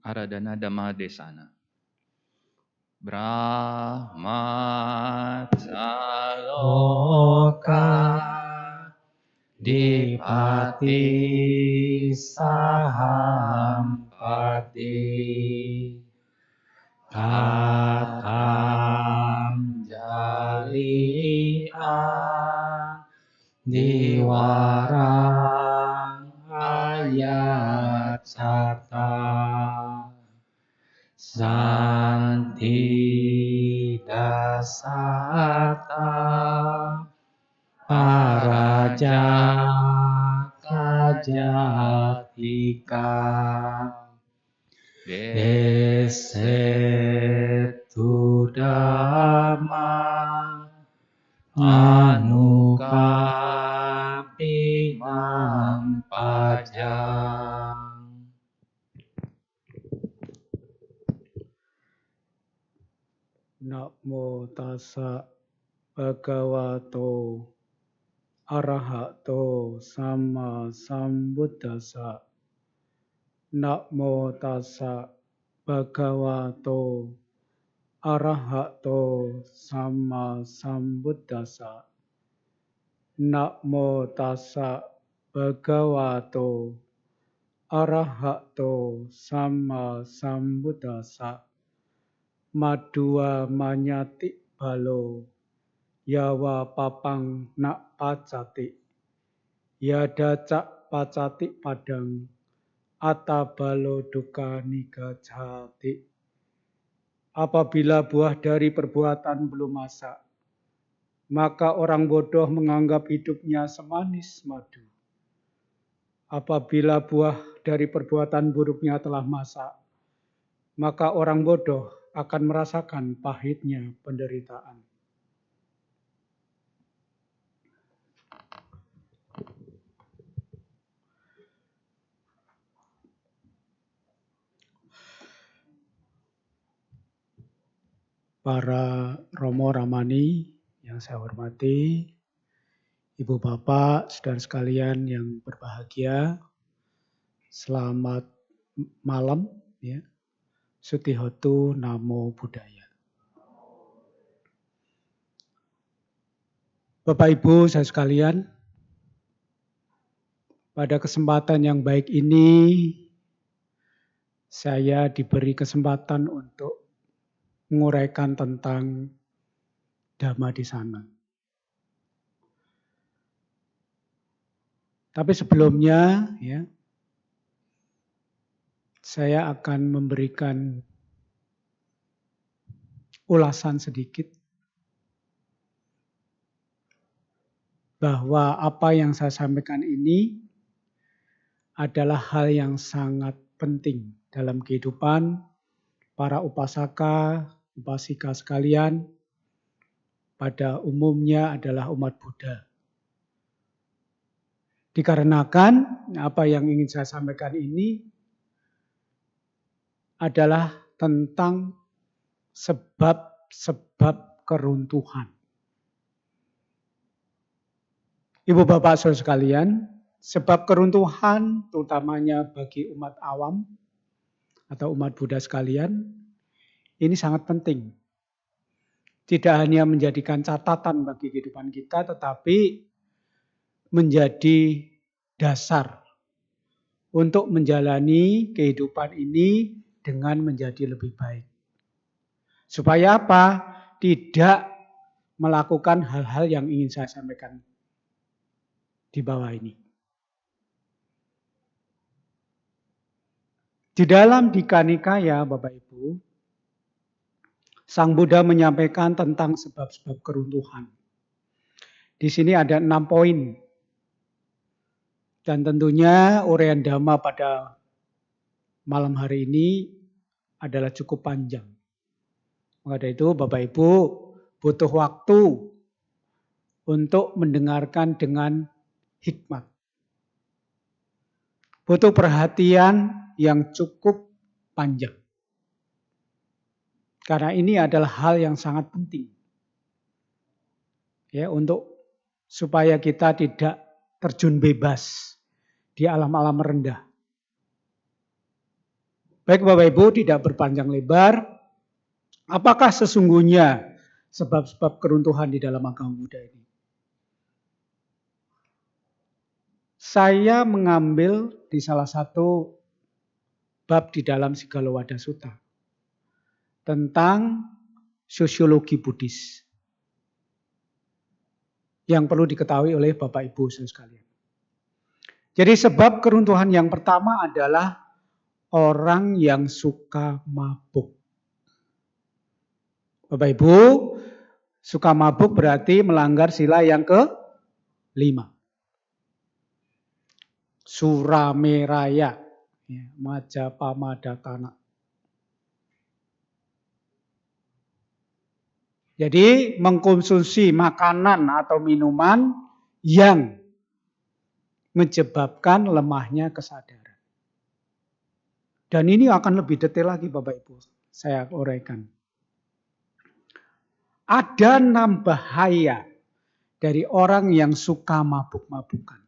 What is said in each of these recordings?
Aradhana Dhamma Desana. Brahmatsaloka Dipati Sahampati Tatam Jali'a Diwarang Ayat Sata Santi Dasata Paraja Kajatika Desetu Dhamma Anukapi Mampajang. Namo tassa bhagavato arahato sama sambuddhassa. Namo tassa bhagavato arahato sama sambuddhassa. Namo tassa bhagavato arahato sama sambuddhassa. Madua manyati balo yawa papang nak pacati yada cak pacati padang ata balo duka nigajati. Apabila buah dari perbuatan belum masak, maka orang bodoh menganggap hidupnya semanis madu. Apabila buah dari perbuatan buruknya telah masak, maka orang bodoh akan merasakan pahitnya penderitaan. Para Romo Ramani yang saya hormati, Ibu Bapak, saudara sekalian yang berbahagia, selamat malam ya. Sutihotu Namo Buddhaya. Bapak Ibu saya sekalian, pada kesempatan yang baik ini saya diberi kesempatan untuk menguraikan tentang Dhamma di sana. Tapi sebelumnya ya, saya akan memberikan ulasan sedikit bahwa apa yang saya sampaikan ini adalah hal yang sangat penting dalam kehidupan para upasaka, upasika sekalian, pada umumnya adalah umat Buddha. Dikarenakan apa yang ingin saya sampaikan ini adalah tentang sebab-sebab keruntuhan. Ibu Bapak Saudara sekalian, sebab keruntuhan terutamanya bagi umat awam atau umat Buddha sekalian, ini sangat penting. Tidak hanya menjadikan catatan bagi kehidupan kita, tetapi menjadi dasar untuk menjalani kehidupan ini dengan menjadi lebih baik. Supaya apa? Tidak melakukan hal-hal yang ingin saya sampaikan di bawah ini. Di dalam Dika Nikaya, Bapak Ibu, Sang Buddha menyampaikan tentang sebab-sebab keruntuhan. Di sini ada 6 poin. Dan tentunya uraian Dhamma pada malam hari ini adalah cukup panjang. Maka dari itu Bapak Ibu butuh waktu untuk mendengarkan dengan hikmat. Butuh perhatian yang cukup panjang. Karena ini adalah hal yang sangat penting. Ya, untuk supaya kita tidak terjun bebas di alam-alam rendah. Baik Bapak Ibu, tidak berpanjang lebar. Apakah sesungguhnya sebab-sebab keruntuhan di dalam agama Buddha ini? Saya mengambil di salah satu bab di dalam Sigala Sutta tentang sosiologi Buddhis yang perlu diketahui oleh Bapak Ibu sekalian. Jadi sebab keruntuhan yang pertama adalah orang yang suka mabuk. Bapak Ibu, suka mabuk berarti melanggar sila yang ke-5. Surameraya, Majapahmadakana. Jadi mengkonsumsi makanan atau minuman yang menyebabkan lemahnya kesadaran. Dan ini akan lebih detail lagi Bapak Ibu, saya uraikan. Ada 6 bahaya dari orang yang suka mabuk-mabukan.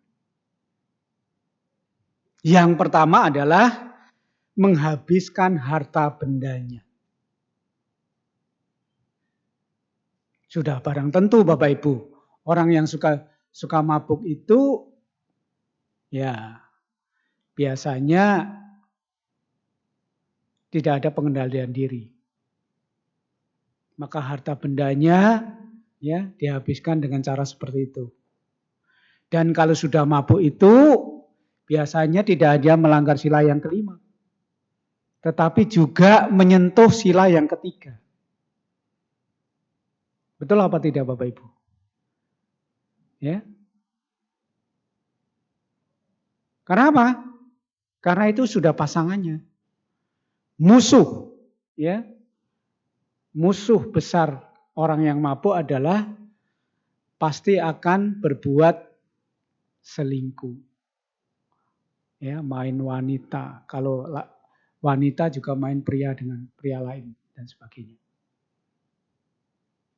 Yang pertama adalah menghabiskan harta bendanya. Sudah barang tentu Bapak Ibu, orang yang suka mabuk itu ya biasanya tidak ada pengendalian diri. Maka harta bendanya ya dihabiskan dengan cara seperti itu. Dan kalau sudah mabuk itu biasanya tidak hanya melanggar sila yang ke-5, tetapi juga menyentuh sila yang ke-3. Betul apa tidak Bapak Ibu? Ya. Karena apa? Karena itu sudah pasangannya. Musuh, ya. Musuh besar orang yang mabuk adalah pasti akan berbuat selingkuh. Ya, main wanita. Kalau wanita juga main pria dengan pria lain dan sebagainya.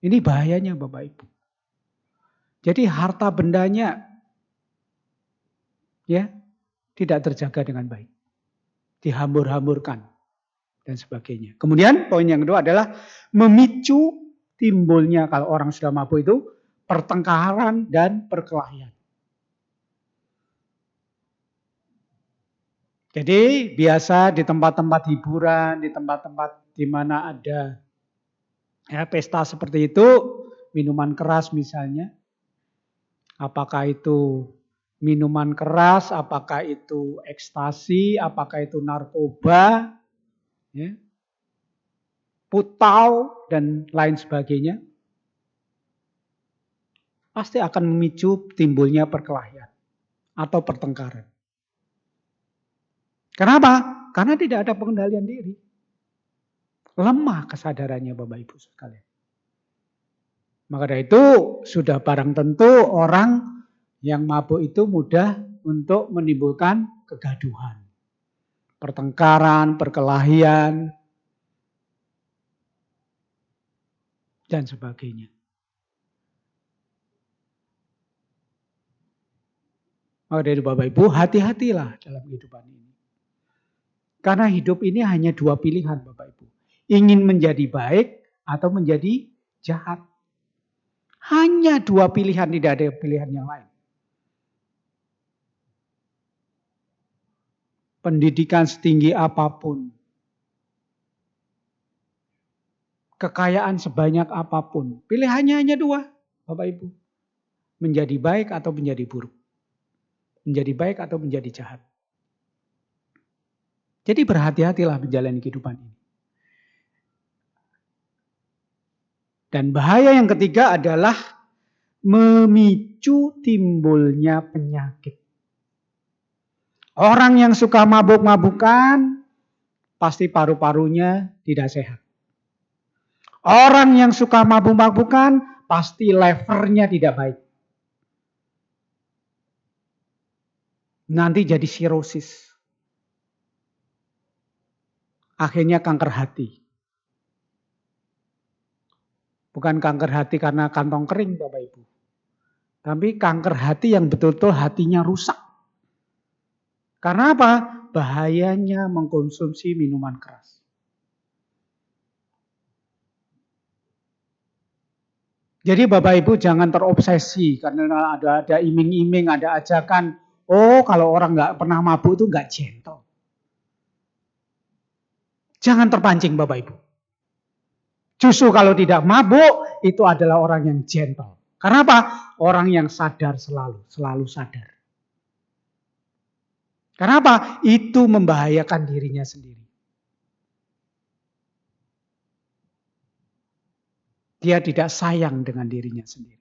Ini bahayanya Bapak Ibu. Jadi harta bendanya ya tidak terjaga dengan baik. Dihambur-hamburkan dan sebagainya. Kemudian poin yang kedua adalah memicu timbulnya kalau orang sudah mabuk itu pertengkaran dan perkelahian. Jadi biasa di tempat-tempat hiburan, di tempat-tempat di mana ada ya, pesta seperti itu, minuman keras misalnya. Apakah itu minuman keras, apakah itu ekstasi, apakah itu narkoba, ya, putau, dan lain sebagainya. Pasti akan memicu timbulnya perkelahian atau pertengkaran. Kenapa? Karena tidak ada pengendalian diri. Lemah kesadarannya Bapak Ibu sekalian. Maka dari itu sudah barang tentu orang yang mabuk itu mudah untuk menimbulkan kegaduhan. Pertengkaran, perkelahian, dan sebagainya. Maka dari Bapak Ibu hati-hatilah dalam kehidupan ini. Karena hidup ini hanya 2 pilihan Bapak Ibu. Ingin menjadi baik atau menjadi jahat. Hanya 2 pilihan, tidak ada pilihan yang lain. Pendidikan setinggi apapun. Kekayaan sebanyak apapun. Pilihannya hanya 2 Bapak Ibu. Menjadi baik atau menjadi buruk. Menjadi baik atau menjadi jahat. Jadi berhati-hatilah menjalani kehidupan ini. Dan bahaya yang ketiga adalah memicu timbulnya penyakit. Orang yang suka mabuk-mabukan pasti paru-parunya tidak sehat. Orang yang suka mabuk-mabukan pasti levernya tidak baik. Nanti jadi sirosis. Akhirnya kanker hati. Bukan kanker hati karena kantong kering Bapak Ibu. Tapi kanker hati yang betul-betul hatinya rusak. Karena apa? bahayanya mengkonsumsi minuman keras. Jadi Bapak Ibu jangan terobsesi karena ada iming-iming, ada ajakan. Oh, kalau orang nggak pernah mabuk itu nggak gentle. Jangan terpancing Bapak Ibu. Justru kalau tidak mabuk itu adalah orang yang gentle. Karena apa? Orang yang sadar selalu sadar. Karena apa? Itu membahayakan dirinya sendiri. Dia tidak sayang dengan dirinya sendiri.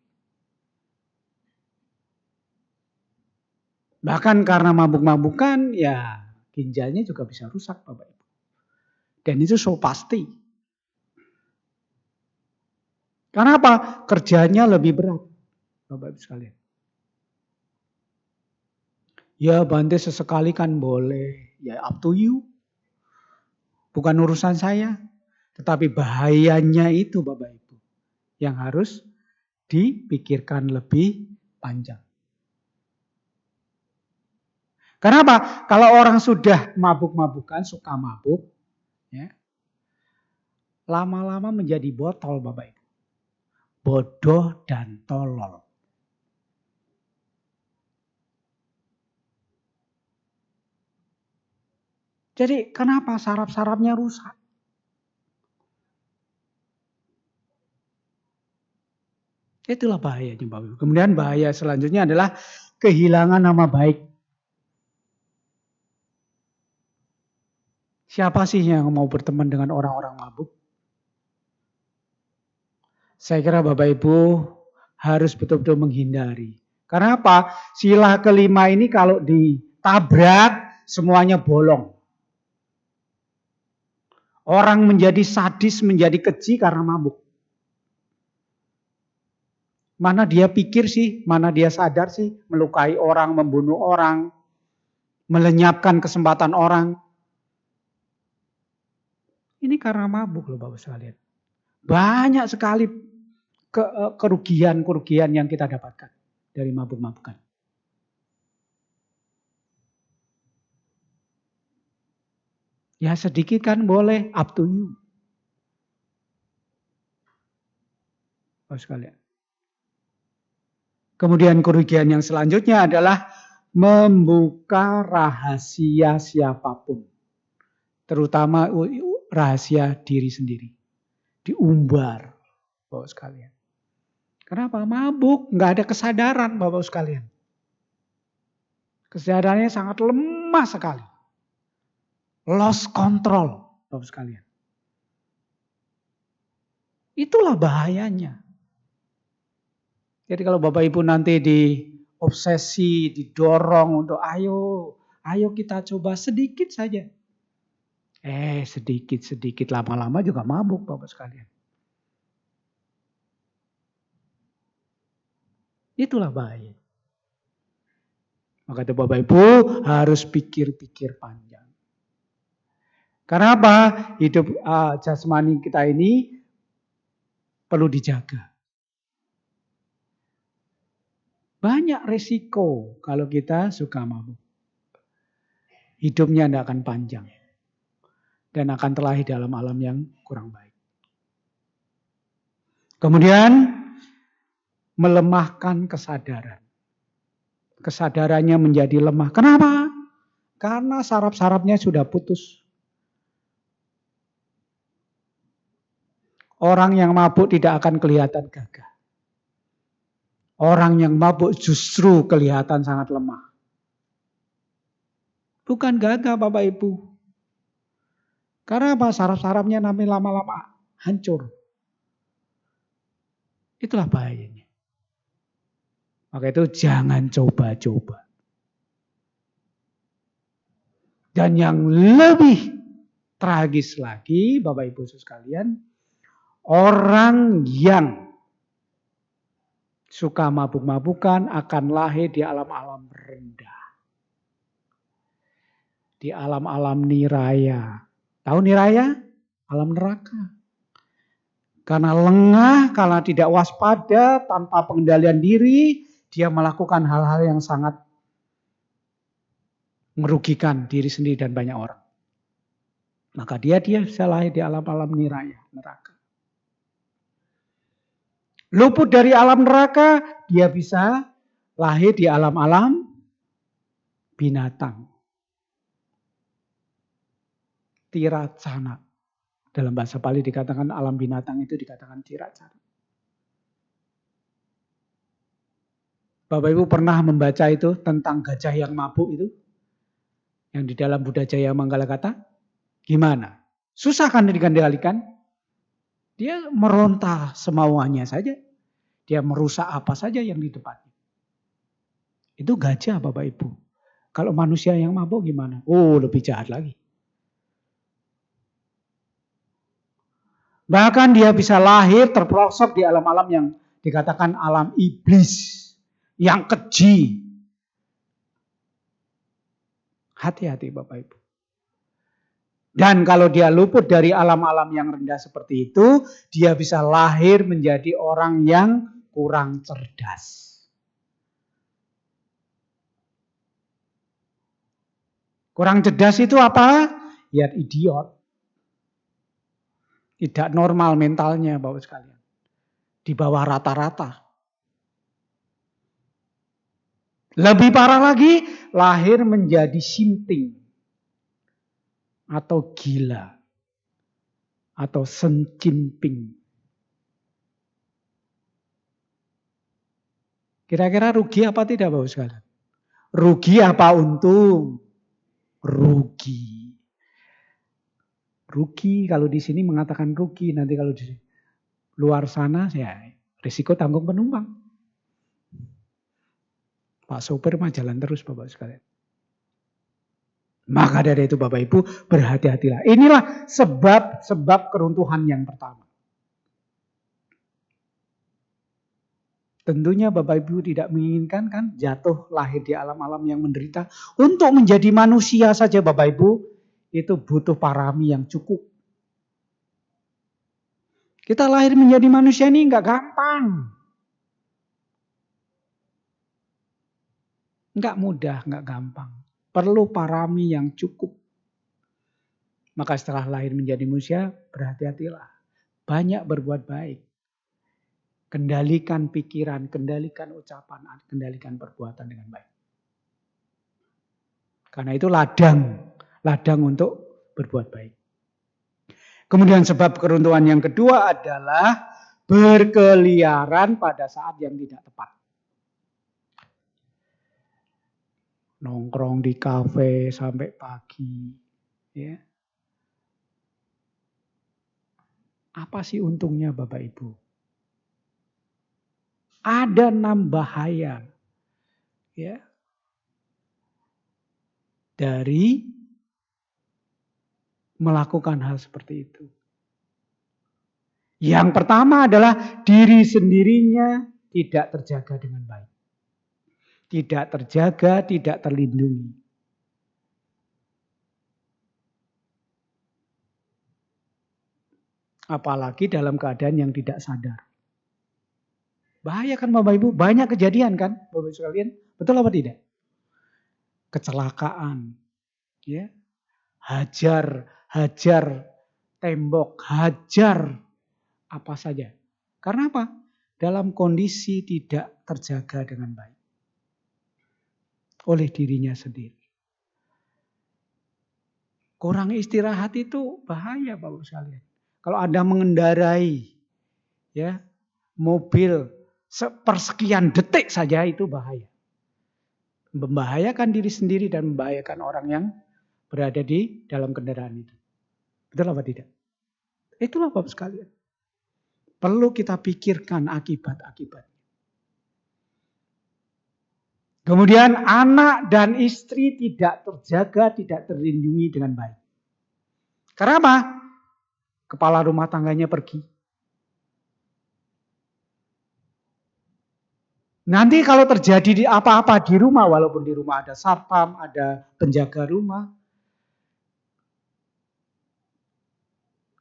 Bahkan karena mabuk-mabukan, ya ginjalnya juga bisa rusak Bapak Ibu. Dan itu so pasti. Karena apa? Kerjanya lebih berat Bapak Ibu sekalian. Ya Bante sesekali kan boleh, ya up to you. Bukan urusan saya. Tetapi bahayanya itu Bapak Ibu. Yang harus dipikirkan lebih panjang. Karena apa? Kalau orang sudah mabuk-mabukan, suka mabuk, ya, lama-lama menjadi botol Bapak Ibu. Bodoh dan tolol. Jadi kenapa saraf-sarafnya rusak? Itulah bahayanya Bapak Ibu. Kemudian bahaya selanjutnya adalah kehilangan nama baik. Siapa sih yang mau berteman dengan orang-orang mabuk? Saya kira Bapak Ibu harus betul-betul menghindari. Karena apa? Sila kelima ini kalau ditabrak semuanya bolong. Orang menjadi sadis, menjadi keji karena mabuk. Mana dia pikir sih, mana dia sadar sih melukai orang, membunuh orang, melenyapkan kesempatan orang. Ini karena mabuk loh Bapak sekalian. Banyak sekali kerugian yang kita dapatkan dari mabuk-mabukan. Ya sedikit kan boleh, up to you. Bapak sekalian. Kemudian kerugian yang selanjutnya adalah membuka rahasia siapapun. Terutama rahasia diri sendiri. Diumbar, Bapak sekalian. Kenapa? Mabuk, nggak ada kesadaran Bapak sekalian. Kesadarannya sangat lemah sekali. Lost control, Bapak sekalian. Itulah bahayanya. Jadi kalau Bapak Ibu nanti diobsesi, didorong untuk ayo kita coba sedikit saja. Sedikit lama-lama juga mabuk Bapak sekalian. Itulah bahaya. Maka Bapak Ibu harus pikir-pikir panjang. Karena apa? Hidup jasmani kita ini perlu dijaga. Banyak resiko kalau kita suka mabuk. Hidupnya tidak akan panjang. Dan akan terlahir dalam alam yang kurang baik. Kemudian melemahkan kesadaran. Kesadarannya menjadi lemah. Kenapa? Karena saraf-sarafnya sudah putus. Orang yang mabuk tidak akan kelihatan gagah. Orang yang mabuk justru kelihatan sangat lemah. Bukan gagah Bapak Ibu. Karena apa? Saraf-sarafnya nanti lama-lama hancur. Itulah bahayanya. Maka itu jangan coba-coba. Dan yang lebih tragis lagi, Bapak Ibu sekalian, orang yang suka mabuk-mabukan akan lahir di alam-alam rendah. Di alam-alam niraya. Tahu niraya? Alam neraka. Karena lengah, karena tidak waspada, tanpa pengendalian diri, dia melakukan hal-hal yang sangat merugikan diri sendiri dan banyak orang. Maka dia bisa lahir di alam-alam niraya, neraka. Luput dari alam neraka, dia bisa lahir di alam-alam binatang. Tiracana. Dalam bahasa Pali dikatakan alam binatang itu dikatakan tiracana. Bapak Ibu pernah membaca itu tentang gajah yang mabuk itu? Yang di dalam Buddha Jaya Manggalakata? Gimana? Susah kan dikendalikan? Dia meronta semauannya saja. Dia merusak apa saja yang di depannya. Itu gajah Bapak Ibu. Kalau manusia yang mabuk gimana? Oh, lebih jahat lagi. Bahkan dia bisa lahir terperosok di alam-alam yang dikatakan alam iblis. Yang keji. Hati-hati Bapak Ibu. Dan kalau dia luput dari alam-alam yang rendah seperti itu, dia bisa lahir menjadi orang yang kurang cerdas. Kurang cerdas itu apa? Ya idiot. Tidak normal mentalnya Bapak sekalian. Di bawah rata-rata. Lebih parah lagi, lahir menjadi sinting. Atau gila. Atau sencimping. Kira-kira rugi apa tidak Bapak sekalian? Rugi apa untung? Rugi. Rugi, kalau di sini mengatakan rugi, nanti kalau di luar sana ya risiko tanggung penumpang. Pak sopir mah jalan terus Bapak sekalian. Maka dari itu Bapak Ibu berhati-hatilah. Inilah sebab keruntuhan yang pertama. Tentunya Bapak Ibu tidak menginginkan kan jatuh lahir di alam-alam yang menderita. Untuk menjadi manusia saja Bapak Ibu itu butuh parami yang cukup. Kita lahir menjadi manusia ini enggak gampang. Enggak mudah, enggak gampang. Perlu parami yang cukup. Maka setelah lahir menjadi manusia, berhati-hatilah. Banyak berbuat baik. Kendalikan pikiran, kendalikan ucapan, kendalikan perbuatan dengan baik. Karena itu ladang untuk berbuat baik. Kemudian sebab keruntuhan yang kedua adalah berkeliaran pada saat yang tidak tepat. Nongkrong di kafe sampai pagi. Ya. Apa sih untungnya Bapak Ibu? Ada 6 bahaya. Ya. Dari melakukan hal seperti itu. Yang pertama adalah diri sendirinya tidak terjaga dengan baik. Tidak terjaga, tidak terlindungi. Apalagi dalam keadaan yang tidak sadar. Bahaya kan Bapak Ibu? Banyak kejadian kan Bapak Ibu sekalian? Betul apa tidak? Kecelakaan. Ya. Hajar tembok, hajar apa saja. Karena apa? Dalam kondisi tidak terjaga dengan baik. Oleh dirinya sendiri. Kurang istirahat itu bahaya Bapak sekalian. Kalau Anda mengendarai ya mobil sepersekian detik saja itu bahaya. Membahayakan diri sendiri dan membahayakan orang yang berada di dalam kendaraan itu. Betul apa tidak? Itulah Bapak sekalian. Perlu kita pikirkan akibat-akibat. Kemudian anak dan istri tidak terjaga, tidak terlindungi dengan baik. Karena apa? Kepala rumah tangganya pergi. Nanti kalau terjadi apa-apa di rumah, walaupun di rumah ada satpam, ada penjaga rumah,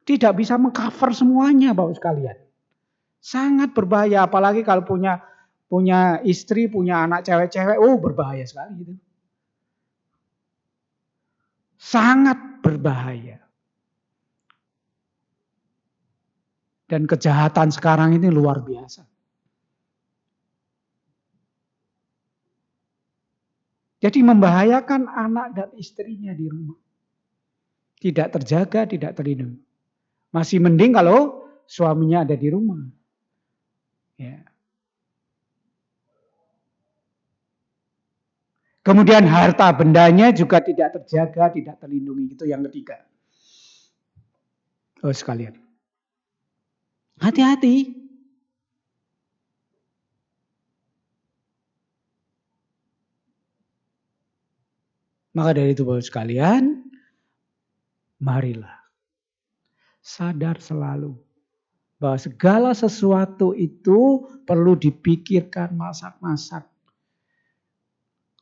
tidak bisa mengcover semuanya Bapak sekalian. Sangat berbahaya, apalagi kalau punya istri, punya anak cewek-cewek, berbahaya sekali gitu. sangat berbahaya. Dan kejahatan sekarang ini luar biasa. Jadi membahayakan anak dan istrinya di rumah. Tidak terjaga, tidak terlindungi. Masih mending kalau suaminya ada di rumah. Ya. Kemudian harta bendanya juga tidak terjaga, tidak terlindungi. Itu yang ketiga. Oh sekalian. Hati-hati. Maka dari itu Bapak sekalian, marilah sadar selalu bahwa segala sesuatu itu perlu dipikirkan masak-masak.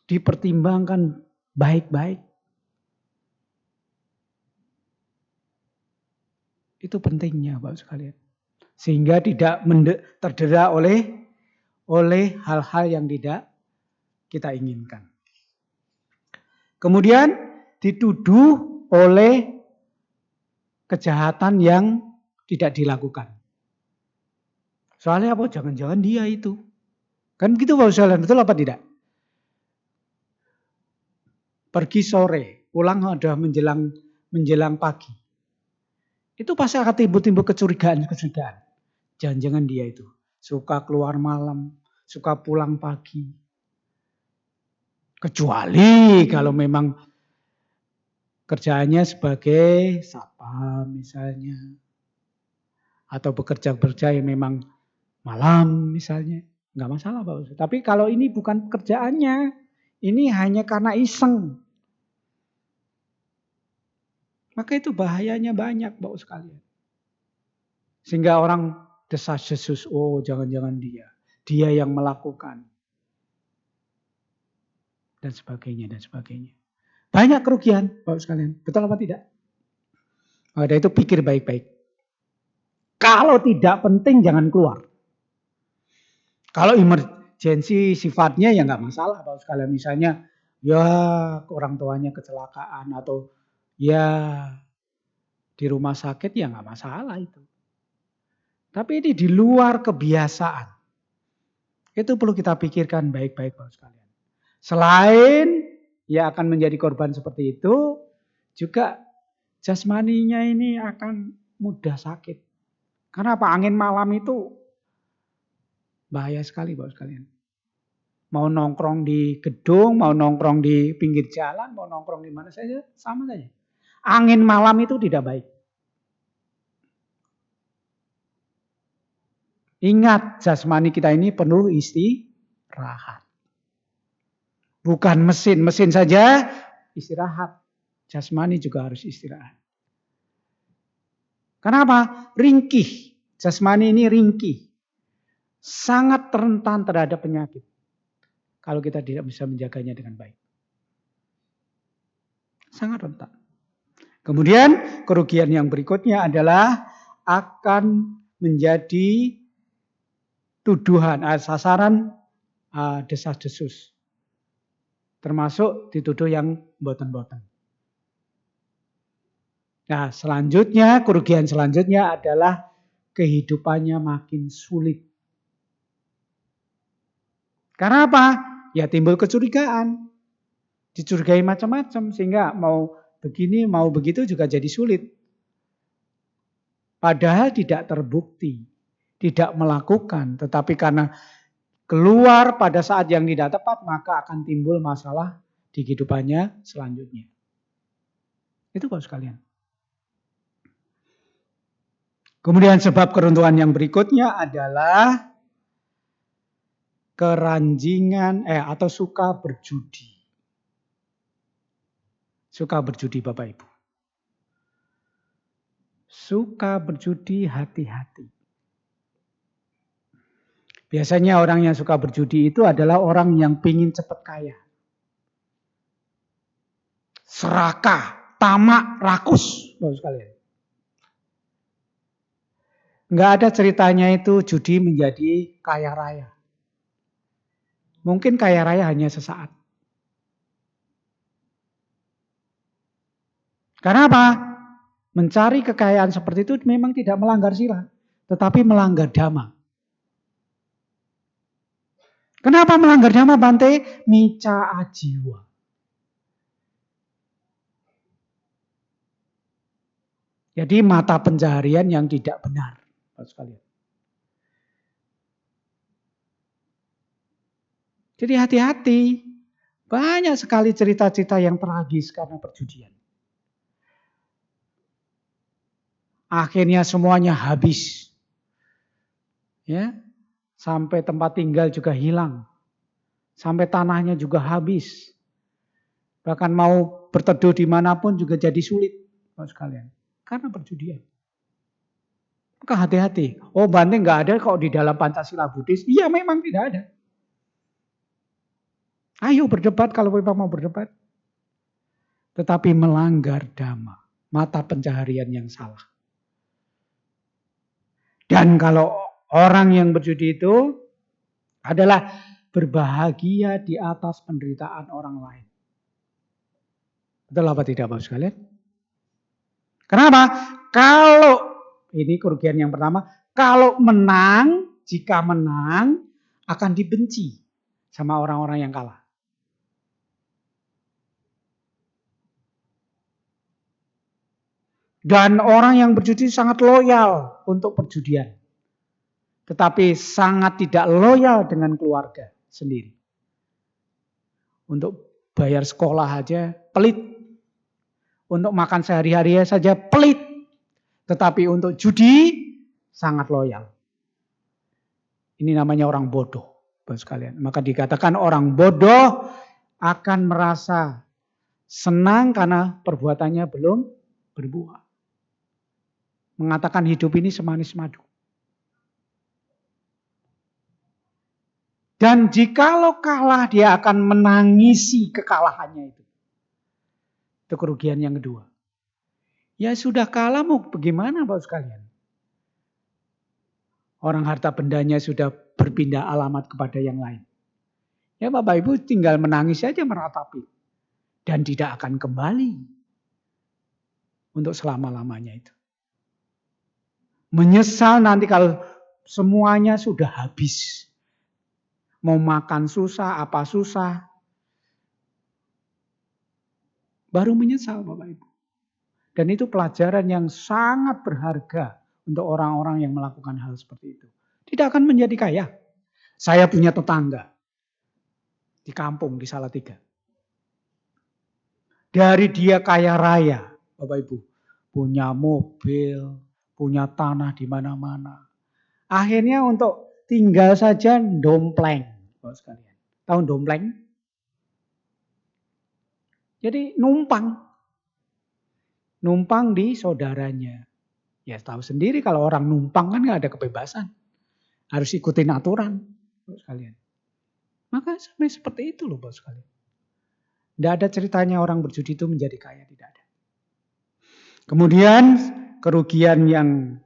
Dipertimbangkan baik-baik. Itu pentingnya Bapak sekalian. Sehingga tidak terdera oleh hal-hal yang tidak kita inginkan. Kemudian dituduh oleh kejahatan yang tidak dilakukan. Soalnya apa? Jangan-jangan dia itu. Kan begitu Bapak sekalian, betul apa tidak? Pergi sore, pulang ada menjelang pagi. Itu pasti akan timbul kecurigaan. Jangan-jangan dia itu suka keluar malam, suka pulang pagi. Kecuali kalau memang kerjaannya sebagai satpam misalnya. Atau bekerja yang memang malam misalnya. Enggak masalah Pak. Tapi kalau ini bukan kerjaannya, ini hanya karena iseng. Maka itu bahayanya banyak Bapak sekalian. Sehingga orang desas-desus, oh jangan-jangan dia. Dia yang melakukan. Dan sebagainya, dan sebagainya. Banyak kerugian Bapak sekalian. Betul apa tidak? Maka itu pikir baik-baik. Kalau tidak penting jangan keluar. Kalau emergensi sifatnya ya nggak masalah Bapak sekalian. Misalnya ya orang tuanya kecelakaan atau ya di rumah sakit ya nggak masalah itu. Tapi ini di luar kebiasaan. Itu perlu kita pikirkan baik-baik Bapak sekalian. Selain ya akan menjadi korban seperti itu, juga jasmaninya ini akan mudah sakit. Karena apa? Angin malam itu bahaya sekali Bapak sekalian. Mau nongkrong di gedung, mau nongkrong di pinggir jalan, mau nongkrong di mana saja, sama saja. Angin malam itu tidak baik. Ingat, jasmani kita ini perlu istirahat. Bukan mesin saja istirahat. Jasmani juga harus istirahat. Kenapa? Ringkih. Jasmani ini ringkih. Sangat rentan terhadap penyakit. Kalau kita tidak bisa menjaganya dengan baik. Sangat rentan. Kemudian kerugian yang berikutnya adalah akan menjadi tuduhan, sasaran desas-desus. Termasuk dituduh yang boten-boten. Nah selanjutnya, kerugian selanjutnya adalah kehidupannya makin sulit. Karena apa? Ya timbul kecurigaan. Dicurigai macam-macam sehingga mau begini, mau begitu juga jadi sulit. Padahal tidak terbukti, tidak melakukan. Tetapi karena keluar pada saat yang tidak tepat, maka akan timbul masalah di kehidupannya selanjutnya. Itu Bapak sekalian. Kemudian sebab keruntuhan yang berikutnya adalah keranjingan atau suka berjudi. Suka berjudi Bapak Ibu. Suka berjudi, hati-hati. Biasanya orang yang suka berjudi itu adalah orang yang pingin cepat kaya. Serakah, tamak, rakus. Bapak sekalian. Nggak ada ceritanya itu judi menjadi kaya raya. Mungkin kaya raya hanya sesaat. Karena apa? Mencari kekayaan seperti itu memang tidak melanggar sila, tetapi melanggar dhamma. Kenapa melanggar dhamma, Bante? Mica ajiwa. Jadi mata pencaharian yang tidak benar, Bapak sekalian. Jadi hati-hati. Banyak sekali cerita-cerita yang tragis karena perjudian. Akhirnya semuanya habis. Ya, sampai tempat tinggal juga hilang. Sampai tanahnya juga habis. Bahkan mau berteduh dimanapun juga jadi sulit, Bapak sekalian. Karena perjudian. Maka hati-hati. Oh, Bante nggak ada kok di dalam Pancasila Buddhis. Iya, memang tidak ada. Ayo berdebat kalau memang mau berdebat. Tetapi melanggar dhamma. Mata pencaharian yang salah. Dan kalau orang yang berjudi itu adalah berbahagia di atas penderitaan orang lain. Betul apa tidak, Bapak sekalian? Kenapa? Kalau, ini kerugian yang pertama, kalau menang, jika menang, akan dibenci sama orang-orang yang kalah. Dan orang yang berjudi sangat loyal untuk perjudian. Tetapi sangat tidak loyal dengan keluarga sendiri. Untuk bayar sekolah aja pelit. Untuk makan sehari-hari saja pelit. Tetapi untuk judi sangat loyal. Ini namanya orang bodoh, Bapak sekalian. Maka dikatakan orang bodoh akan merasa senang karena perbuatannya belum berbuah. Mengatakan hidup ini semanis madu. Dan jikalau kalah dia akan menangisi kekalahannya itu. Itu kerugian yang kedua. Ya sudah kalah mau bagaimana Bapak sekalian? Orang harta bendanya sudah berpindah alamat kepada yang lain. Ya Bapak Ibu tinggal menangis saja meratapi. Dan tidak akan kembali. Untuk selama-lamanya itu. Menyesal nanti kalau semuanya sudah habis. Mau makan susah, apa susah. Baru menyesal Bapak Ibu. Dan itu pelajaran yang sangat berharga untuk orang-orang yang melakukan hal seperti itu. Tidak akan menjadi kaya. Saya punya tetangga di kampung di Salatiga. Dari dia kaya raya, Bapak Ibu. Punya mobil, punya tanah di mana-mana. Akhirnya untuk tinggal saja dompleng. Bapak sekalian. Tahu dompleng? Jadi numpang. Numpang di saudaranya. Ya tahu sendiri kalau orang numpang kan gak ada kebebasan. Harus ikutin aturan. Bapak sekalian. Maka sampai seperti itu loh Bapak sekalian. Tidak ada ceritanya orang berjudi itu menjadi kaya. Tidak ada. Kemudian kerugian yang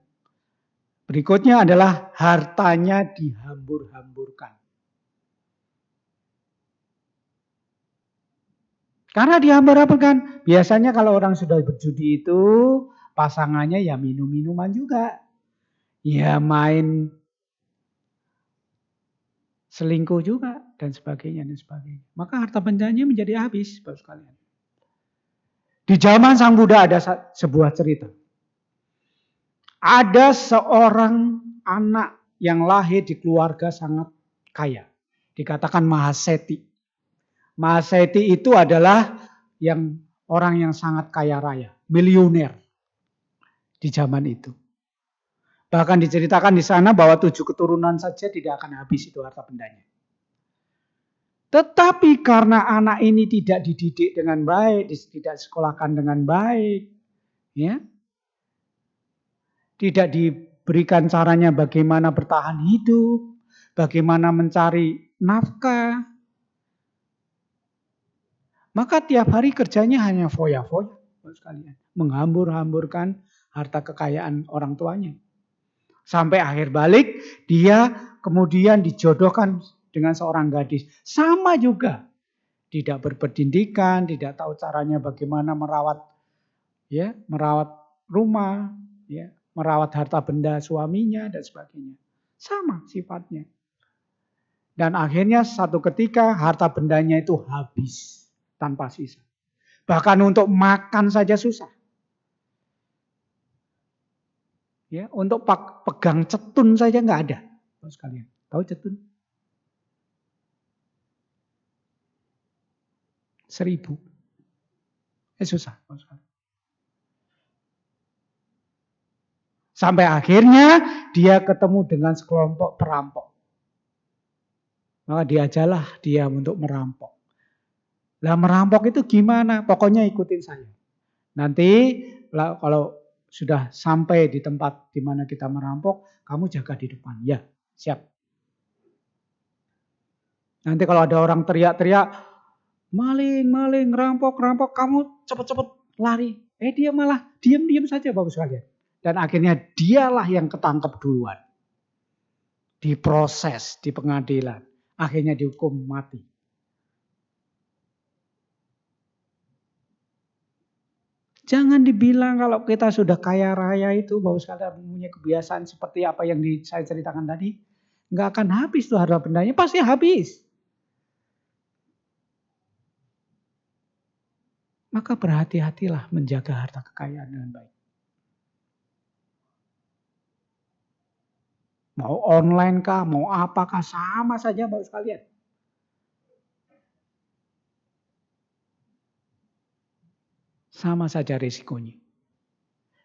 berikutnya adalah hartanya dihambur-hamburkan. Karena dihambur-hamburkan. Biasanya kalau orang sudah berjudi itu pasangannya ya minum-minuman juga. Ya main selingkuh juga dan sebagainya dan sebagainya. Maka harta bendanya menjadi habis Bapak sekalian. Di zaman Sang Buddha ada sebuah cerita. Ada seorang anak yang lahir di keluarga sangat kaya. Dikatakan Mahaseti. Mahaseti itu adalah yang orang yang sangat kaya raya. Miliuner. Di zaman itu. Bahkan diceritakan di sana bahwa 7 keturunan saja tidak akan habis itu harta bendanya. Tetapi karena anak ini tidak dididik dengan baik, tidak disekolahkan dengan baik, ya, tidak diberikan caranya bagaimana bertahan hidup, bagaimana mencari nafkah, maka tiap hari kerjanya hanya foya-foya, sekalian, menghambur-hamburkan harta kekayaan orang tuanya. Sampai akhir balik, dia kemudian dijodohkan dengan seorang gadis. Sama juga. Tidak berpendidikan, tidak tahu caranya bagaimana merawat ya, merawat rumah, ya, merawat harta benda suaminya dan sebagainya. Sama sifatnya. Dan akhirnya satu ketika harta bendanya itu habis tanpa sisa. Bahkan untuk makan saja susah. Ya, untuk pegang cetun saja nggak ada. Sekalian, tahu cetun? 1.000. Susah. Sampai akhirnya dia ketemu dengan sekelompok perampok. Maka diajalah dia untuk merampok. Lah merampok itu gimana? Pokoknya ikutin saya. Nanti kalau sudah sampai di tempat di mana kita merampok, kamu jaga di depan. Ya, siap. Nanti kalau ada orang teriak-teriak, maling, maling, rampok, rampok, kamu cepet-cepet lari. Dia malah diam-diam saja Bapak sekalian. Dan akhirnya dialah yang ketangkep duluan. Diproses di pengadilan. Akhirnya dihukum mati. Jangan dibilang kalau kita sudah kaya raya itu, Bapak sekalian punya kebiasaan seperti apa yang saya ceritakan tadi. Nggak akan habis tuh harta bendanya, pasti habis. Maka berhati-hatilah menjaga harta kekayaan dengan baik. Mau online kah, mau apakah, sama saja Bapak sekalian. Sama saja risikonya.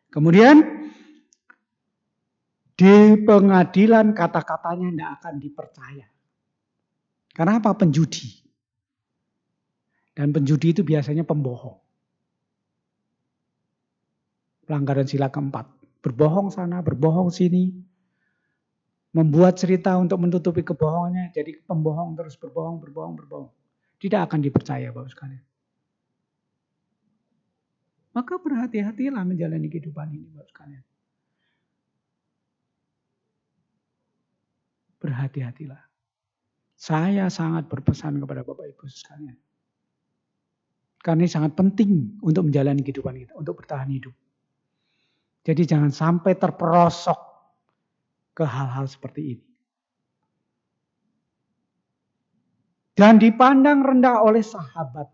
Kemudian, di pengadilan kata-katanya tidak akan dipercaya. Karena apa? Penjudi. Dan penjudi itu biasanya pembohong. Pelanggaran sila keempat. Berbohong sana, berbohong sini. Membuat cerita untuk menutupi kebohongannya. Jadi pembohong terus berbohong, berbohong, berbohong. Tidak akan dipercaya Bapak sekalian. Maka berhati-hatilah menjalani kehidupan ini Bapak sekalian. Berhati-hatilah. Saya sangat berpesan kepada Bapak Ibu sekalian. Karena ini sangat penting untuk menjalani kehidupan kita, untuk bertahan hidup. Jadi jangan sampai terperosok ke hal-hal seperti ini. Dan dipandang rendah oleh sahabat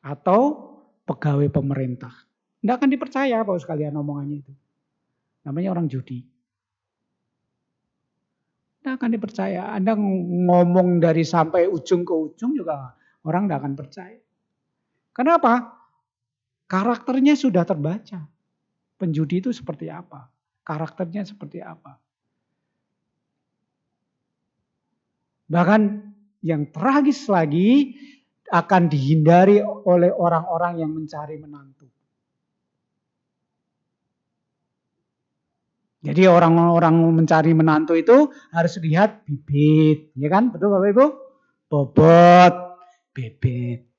atau pegawai pemerintah. Tidak akan dipercaya Bapak sekalian omongannya itu. Namanya orang judi. Tidak akan dipercaya. Anda ngomong dari sampai ujung ke ujung juga orang tidak akan percaya. Kenapa? Karakternya sudah terbaca. Penjudi itu seperti apa? Karakternya seperti apa? Bahkan yang tragis lagi akan dihindari oleh orang-orang yang mencari menantu. Jadi orang-orang mencari menantu itu harus lihat bibit, ya kan? Betul Bapak Ibu? Bobot, bibit.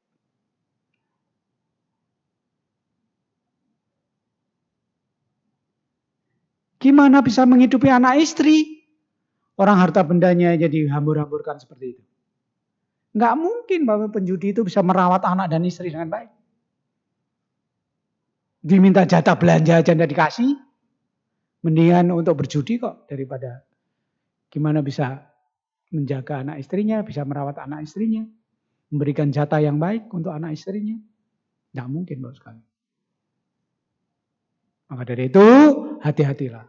Gimana bisa menghidupi anak istri? Orang harta bendanya jadi hambur-hamburkan seperti itu. Nggak mungkin Bapak penjudi itu bisa merawat anak dan istri dengan baik. Diminta jatah belanja aja nggak dikasih. Mendingan untuk berjudi kok daripada gimana bisa menjaga anak istrinya, bisa merawat anak istrinya, memberikan jatah yang baik untuk anak istrinya. Nggak mungkin Bapak sekalian. Maka dari itu hati-hatilah.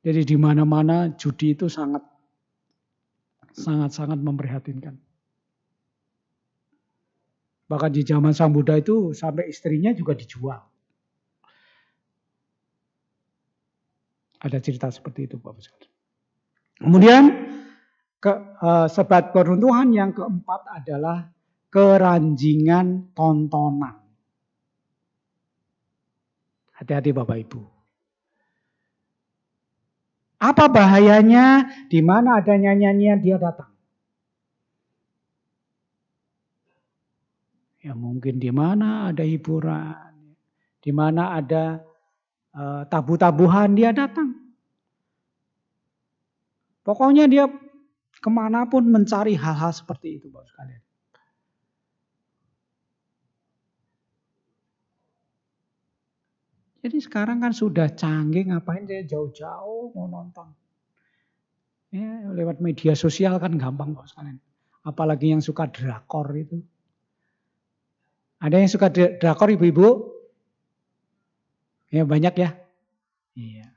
Jadi di mana-mana judi itu sangat memprihatinkan. Bahkan di zaman Sang Buddha itu sampai istrinya juga dijual. Ada cerita seperti itu Bapak sekalian. Kemudian sebab keruntuhan yang keempat adalah keranjingan tontonan. Hati-hati Bapak Ibu. Apa bahayanya? Di mana ada nyanyian dia datang. Ya mungkin di mana ada hiburan, di mana ada tabu-tabuhan dia datang. Pokoknya dia Kemanapun mencari hal-hal seperti itu, Bapak sekalian. Jadi sekarang kan sudah canggih, ngapain saya jauh-jauh mau nonton. Ya, lewat media sosial kan gampang Bapak sekalian. Apalagi yang suka drakor itu. Ada yang suka drakor ibu-ibu? Ya banyak ya. Iya.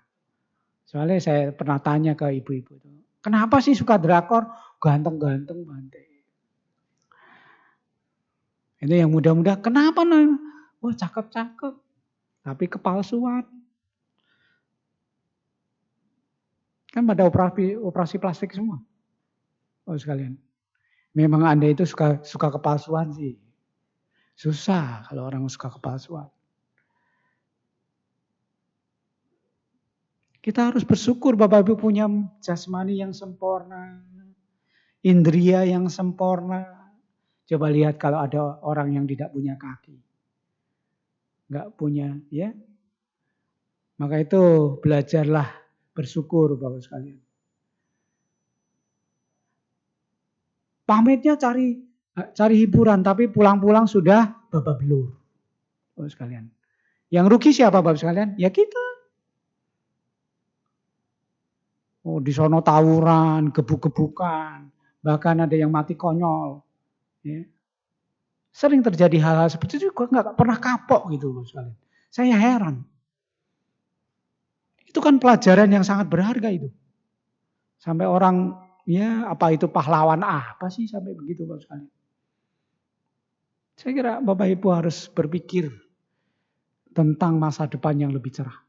Soalnya saya pernah tanya ke ibu-ibu itu. Kenapa sih suka drakor? Ganteng-ganteng Bante. Itu yang muda-muda. Kenapa nih? Wah cakep-cakep. Tapi kepalsuan. Kan pada operasi plastik semua. Oh sekalian. Memang Anda itu suka kepalsuan sih. Susah kalau orang suka kepalsuan. Kita harus bersyukur Bapak Ibu punya jasmani yang sempurna. Indria yang sempurna. Coba lihat kalau ada orang yang tidak punya kaki. Enggak punya, ya. Maka itu belajarlah bersyukur Bapak sekalian. Pamitnya cari hiburan, tapi pulang-pulang sudah babak belur. Bapak sekalian. Yang rugi siapa Bapak sekalian? Ya kita. Oh, di sono tawuran, gebuk-gebukan, bahkan ada yang mati konyol. Ya. Sering terjadi hal-hal seperti itu juga nggak pernah kapok gitu Bapak sekalian. Saya heran. Itu kan pelajaran yang sangat berharga itu. Sampai orang, ya apa itu pahlawan apa sih sampai begitu Bapak sekalian. Saya kira Bapak Ibu harus berpikir tentang masa depan yang lebih cerah.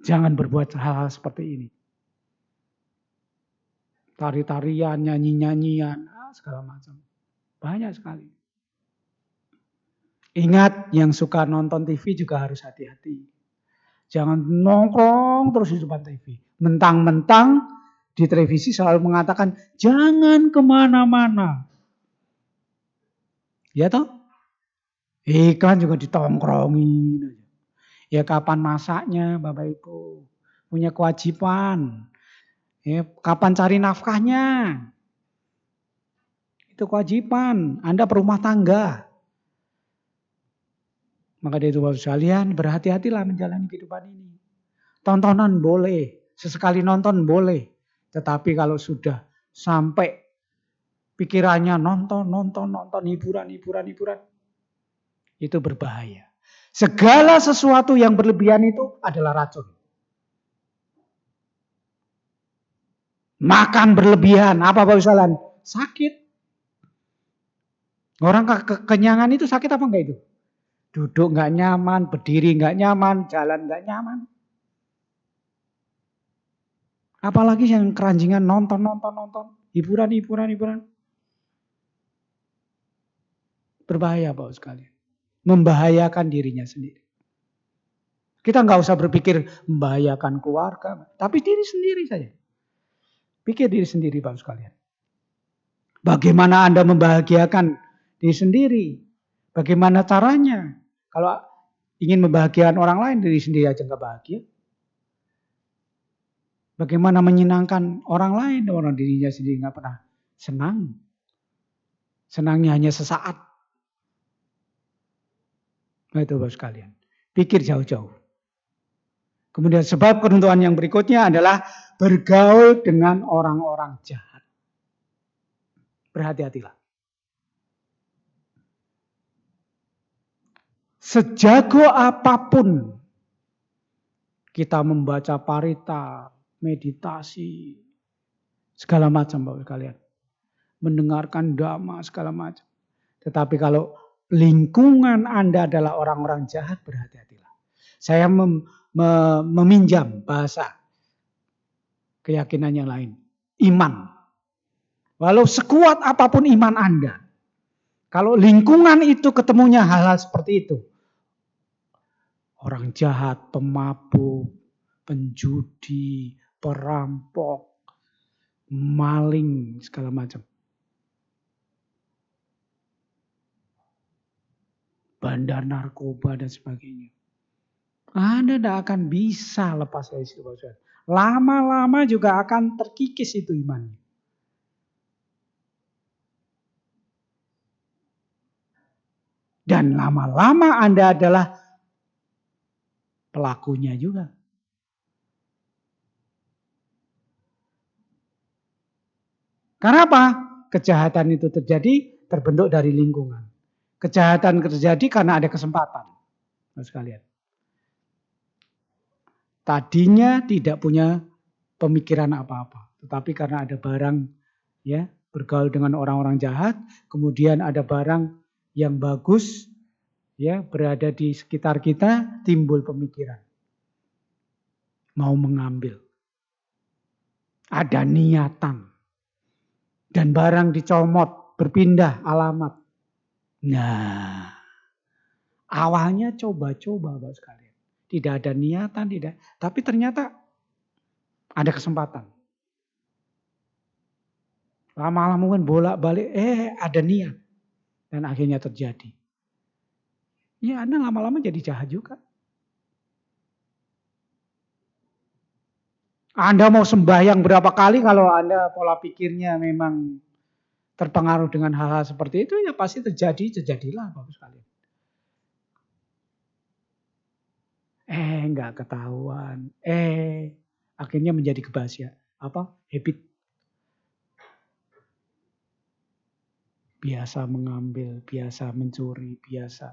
Jangan berbuat hal-hal seperti ini. Tari-tarian, nyanyi-nyanyian, segala macam. Banyak sekali. Ingat, yang suka nonton TV juga harus hati-hati. Jangan nongkrong terus di depan TV. Mentang-mentang di televisi selalu mengatakan, jangan kemana-mana. Ya toh? Iklan juga ditongkrongin. Ya kapan masaknya Bapak Ibu? Punya kewajiban. Ya, kapan cari nafkahnya? Itu kewajiban. Anda berumah tangga. Maka dari itu Bapak sekalian, berhati-hatilah menjalani kehidupan ini. Tontonan boleh, sesekali nonton boleh. Tetapi kalau sudah sampai pikirannya nonton, hiburan, itu berbahaya. Segala sesuatu yang berlebihan itu adalah racun. Makan berlebihan, apa Bapak sekalian? Sakit. Orang kekenyangan itu sakit apa enggak itu? Duduk enggak nyaman, berdiri enggak nyaman, jalan enggak nyaman. Apalagi yang keranjingan nonton, hiburan. Berbahaya Bapak sekalian. Membahayakan dirinya sendiri. Kita enggak usah berpikir membahayakan keluarga, tapi diri sendiri saja. Pikir diri sendiri Bapak sekalian. Bagaimana Anda membahagiakan diri sendiri? Bagaimana caranya? Kalau ingin membahagiakan orang lain, diri sendiri aja enggak bahagia. Bagaimana menyenangkan orang lain, orang dirinya sendiri enggak pernah senang. Senangnya hanya sesaat. Nah itu Bapak sekalian. Pikir jauh-jauh. Kemudian sebab ketentuan yang berikutnya adalah bergaul dengan orang-orang jahat. Berhati-hatilah. Sejago apapun kita membaca parita, meditasi, segala macam Bapak sekalian. Mendengarkan dhamma, segala macam. Tetapi kalau lingkungan Anda adalah orang-orang jahat, berhati-hatilah. Saya meminjam bahasa keyakinan yang lain. Iman. Walau sekuat apapun iman Anda. Kalau lingkungan itu ketemunya hal-hal seperti itu. Orang jahat, pemabuk, penjudi, perampok, maling, segala macam. Bandar narkoba dan sebagainya. Anda tidak akan bisa lepas dari situ. Lama-lama juga akan terkikis itu imannya. Dan lama-lama Anda adalah pelakunya juga. Karena apa? Kejahatan itu terjadi terbentuk dari lingkungan. Kejahatan terjadi karena ada kesempatan. Sekalian. Tadinya tidak punya pemikiran apa-apa, tetapi karena ada barang, ya, bergaul dengan orang-orang jahat, kemudian ada barang yang bagus, ya, berada di sekitar kita, timbul pemikiran mau mengambil. Ada niatan. Dan barang dicomot, berpindah alamat. Nah, awalnya coba-coba Bapak sekalian. Tidak ada niatan, tidak. Tapi ternyata ada kesempatan. Lama-lama mungkin bolak-balik, ada niat. Dan akhirnya terjadi. Ya Anda lama-lama jadi jahat juga. Anda mau sembahyang berapa kali kalau Anda pola pikirnya memang terpengaruh dengan hal-hal seperti itu, ya pasti terjadilah Bapak sekalian. Enggak ketahuan. Akhirnya menjadi habit. Biasa mengambil, biasa mencuri, biasa.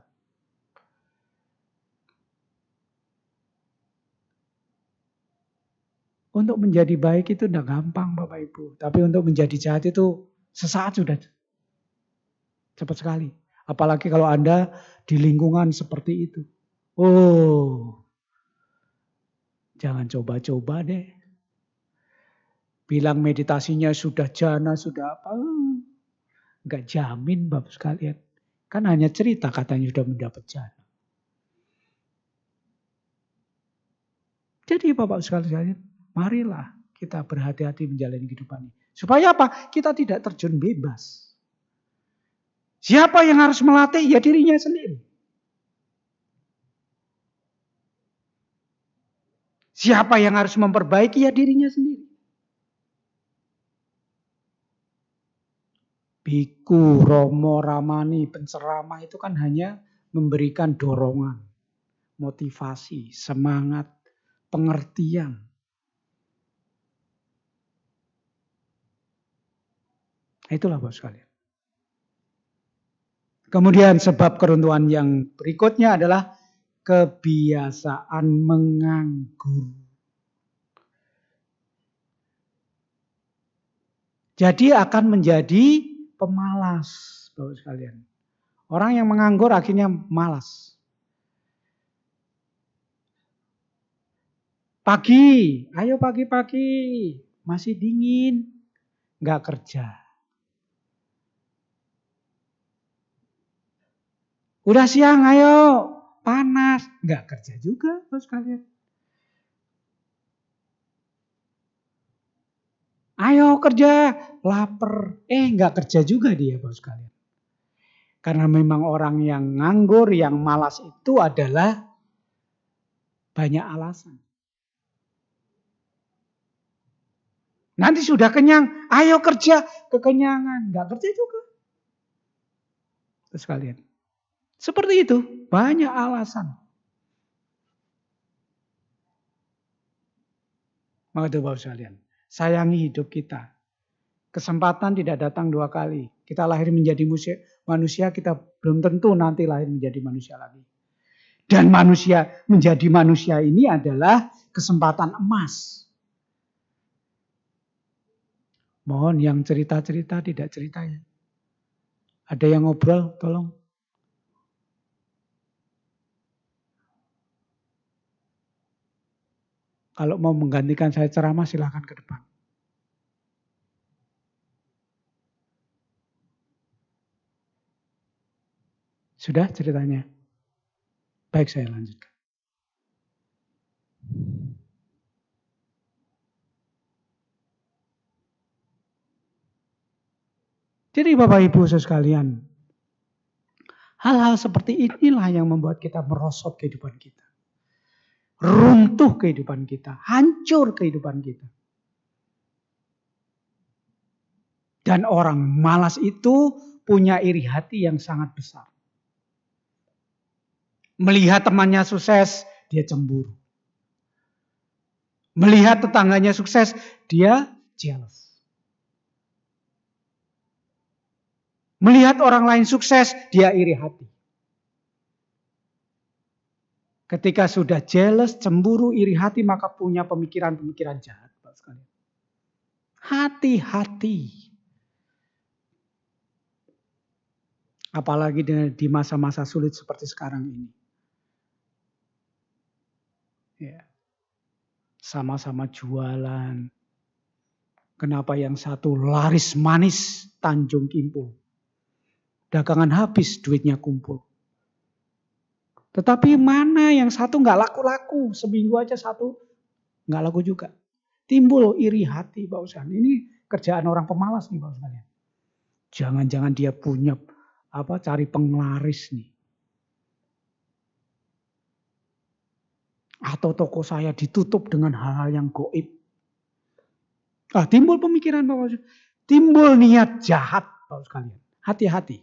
Untuk menjadi baik itu tidak gampang Bapak Ibu. Tapi untuk menjadi jahat itu sesaat sudah. Cepat sekali. Apalagi kalau Anda di lingkungan seperti itu. Oh, jangan coba-coba deh. Bilang meditasinya sudah jana, sudah apa. Enggak jamin Bapak sekalian. Kan hanya cerita katanya sudah mendapat jana. Jadi Bapak sekalian, marilah kita berhati-hati menjalani kehidupan ini. Supaya apa? Kita tidak terjun bebas. Siapa yang harus melatih? Ya dirinya sendiri. Siapa yang harus memperbaiki? Ya dirinya sendiri. Biku, Romo, Ramani, penceramah itu kan hanya memberikan dorongan, motivasi, semangat, pengertian. Itulah Bapak sekalian. Kemudian sebab keruntuhan yang berikutnya adalah kebiasaan menganggur. Jadi akan menjadi pemalas, Bapak sekalian. Orang yang menganggur akhirnya malas. Pagi, ayo pagi-pagi, masih dingin, nggak kerja. Udah siang, ayo panas, nggak kerja juga, Bapak sekalian. Ayo kerja, lapar, nggak kerja juga dia, Bapak sekalian. Karena memang orang yang nganggur, yang malas itu adalah banyak alasan. Nanti sudah kenyang, ayo kerja, kekenyangan. Nggak kerja juga. Sekalian. Seperti itu, banyak alasan. Maka itu Bapak sekalian, sayangi hidup kita. Kesempatan tidak datang 2 kali. Kita lahir menjadi manusia, kita belum tentu nanti lahir menjadi manusia lagi. Dan menjadi manusia ini adalah kesempatan emas. Mohon yang cerita-cerita tidak cerita ya. Ada yang ngobrol, tolong. Kalau mau menggantikan saya ceramah silahkan ke depan. Sudah ceritanya? Baik, saya lanjutkan. Jadi Bapak Ibu sekalian, hal-hal seperti inilah yang membuat kita merosot kehidupan kita. Runtuh kehidupan kita, hancur kehidupan kita. Dan orang malas itu punya iri hati yang sangat besar. Melihat temannya sukses, dia cemburu. Melihat tetangganya sukses, dia jealous. Melihat orang lain sukses, dia iri hati. Ketika sudah jealous, cemburu, iri hati, maka punya pemikiran-pemikiran jahat. Hati-hati. Apalagi di masa-masa sulit seperti sekarang ini. Ya. Sama-sama jualan. Kenapa yang satu laris manis Tanjung Kimpul? Dagangan habis, duitnya kumpul. Tetapi mana yang satu nggak laku-laku. Seminggu aja satu nggak laku juga. Timbul iri hati, Pak Ustaz. Ini kerjaan orang pemalas nih, Pak Ustaz. Jangan-jangan dia punya cari penglaris nih. Atau toko saya ditutup dengan hal-hal yang goib. Timbul pemikiran, Pak Ustaz. Timbul niat jahat, Pak Ustaz. Hati-hati.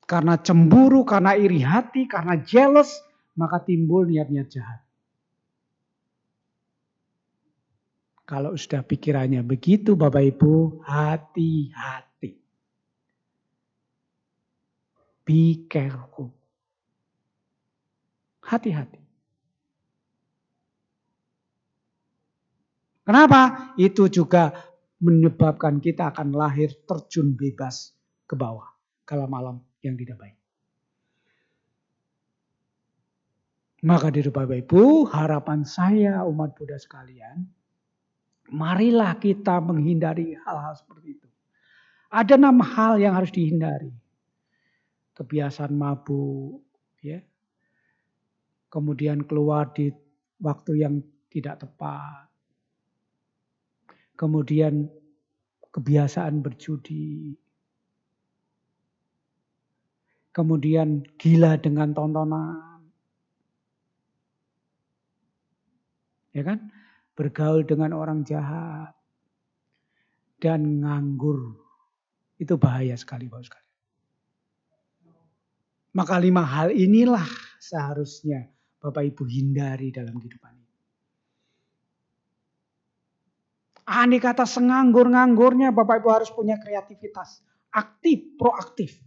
Karena cemburu, karena iri hati, karena jealous, maka timbul niat-niat jahat. Kalau sudah pikirannya begitu, Bapak Ibu, hati-hati. Be careful. Hati-hati. Kenapa? Itu juga menyebabkan kita akan lahir terjun bebas ke bawah. Kala malam yang tidak baik. Maka dari Bapak Ibu, harapan saya umat Buddha sekalian, marilah kita menghindari hal-hal seperti itu. Ada 6 hal yang harus dihindari. Kebiasaan mabuk, ya. Kemudian keluar di waktu yang tidak tepat. Kemudian kebiasaan berjudi. Kemudian gila dengan tontonan. Ya kan? Bergaul dengan orang jahat. Dan nganggur. Itu bahaya sekali, Bapak sekali. Maka 5 hal inilah seharusnya Bapak Ibu hindari dalam kehidupan ini. Andai kata senganggur-nganggurnya Bapak Ibu harus punya kreativitas. Aktif, proaktif.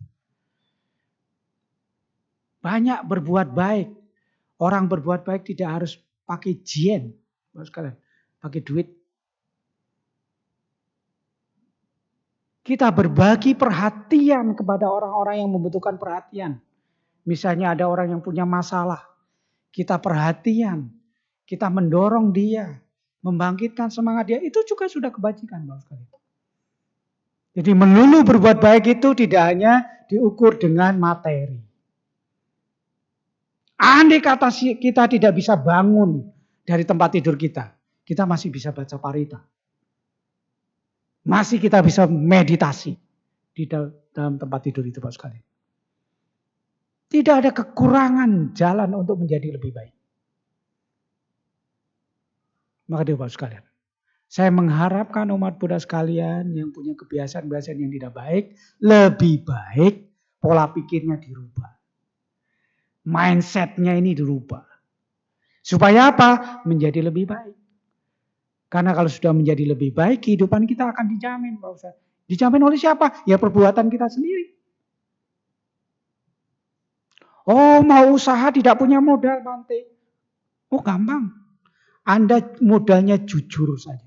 Banyak berbuat baik. Orang berbuat baik tidak harus pakai jen. Pakai duit. Kita berbagi perhatian kepada orang-orang yang membutuhkan perhatian. Misalnya ada orang yang punya masalah. Kita perhatian. Kita mendorong dia. Membangkitkan semangat dia. Itu juga sudah kebajikan. Jadi melulu berbuat baik itu tidak hanya diukur dengan materi. Andai kata kita tidak bisa bangun dari tempat tidur kita. Kita masih bisa baca parita. Masih kita bisa meditasi di dalam tempat tidur itu, Pak sekalian. Tidak ada kekurangan jalan untuk menjadi lebih baik. Maka Bapak sekalian, saya mengharapkan umat Buddha sekalian yang punya kebiasaan-kebiasaan yang tidak baik, lebih baik pola pikirnya dirubah. Mindsetnya ini dirubah. Supaya apa? Menjadi lebih baik. Karena kalau sudah menjadi lebih baik, kehidupan kita akan dijamin, Pak Ustaz. Dijamin oleh siapa? Ya perbuatan kita sendiri. Oh, mau usaha tidak punya modal, Bante. Oh, gampang. Anda modalnya jujur saja.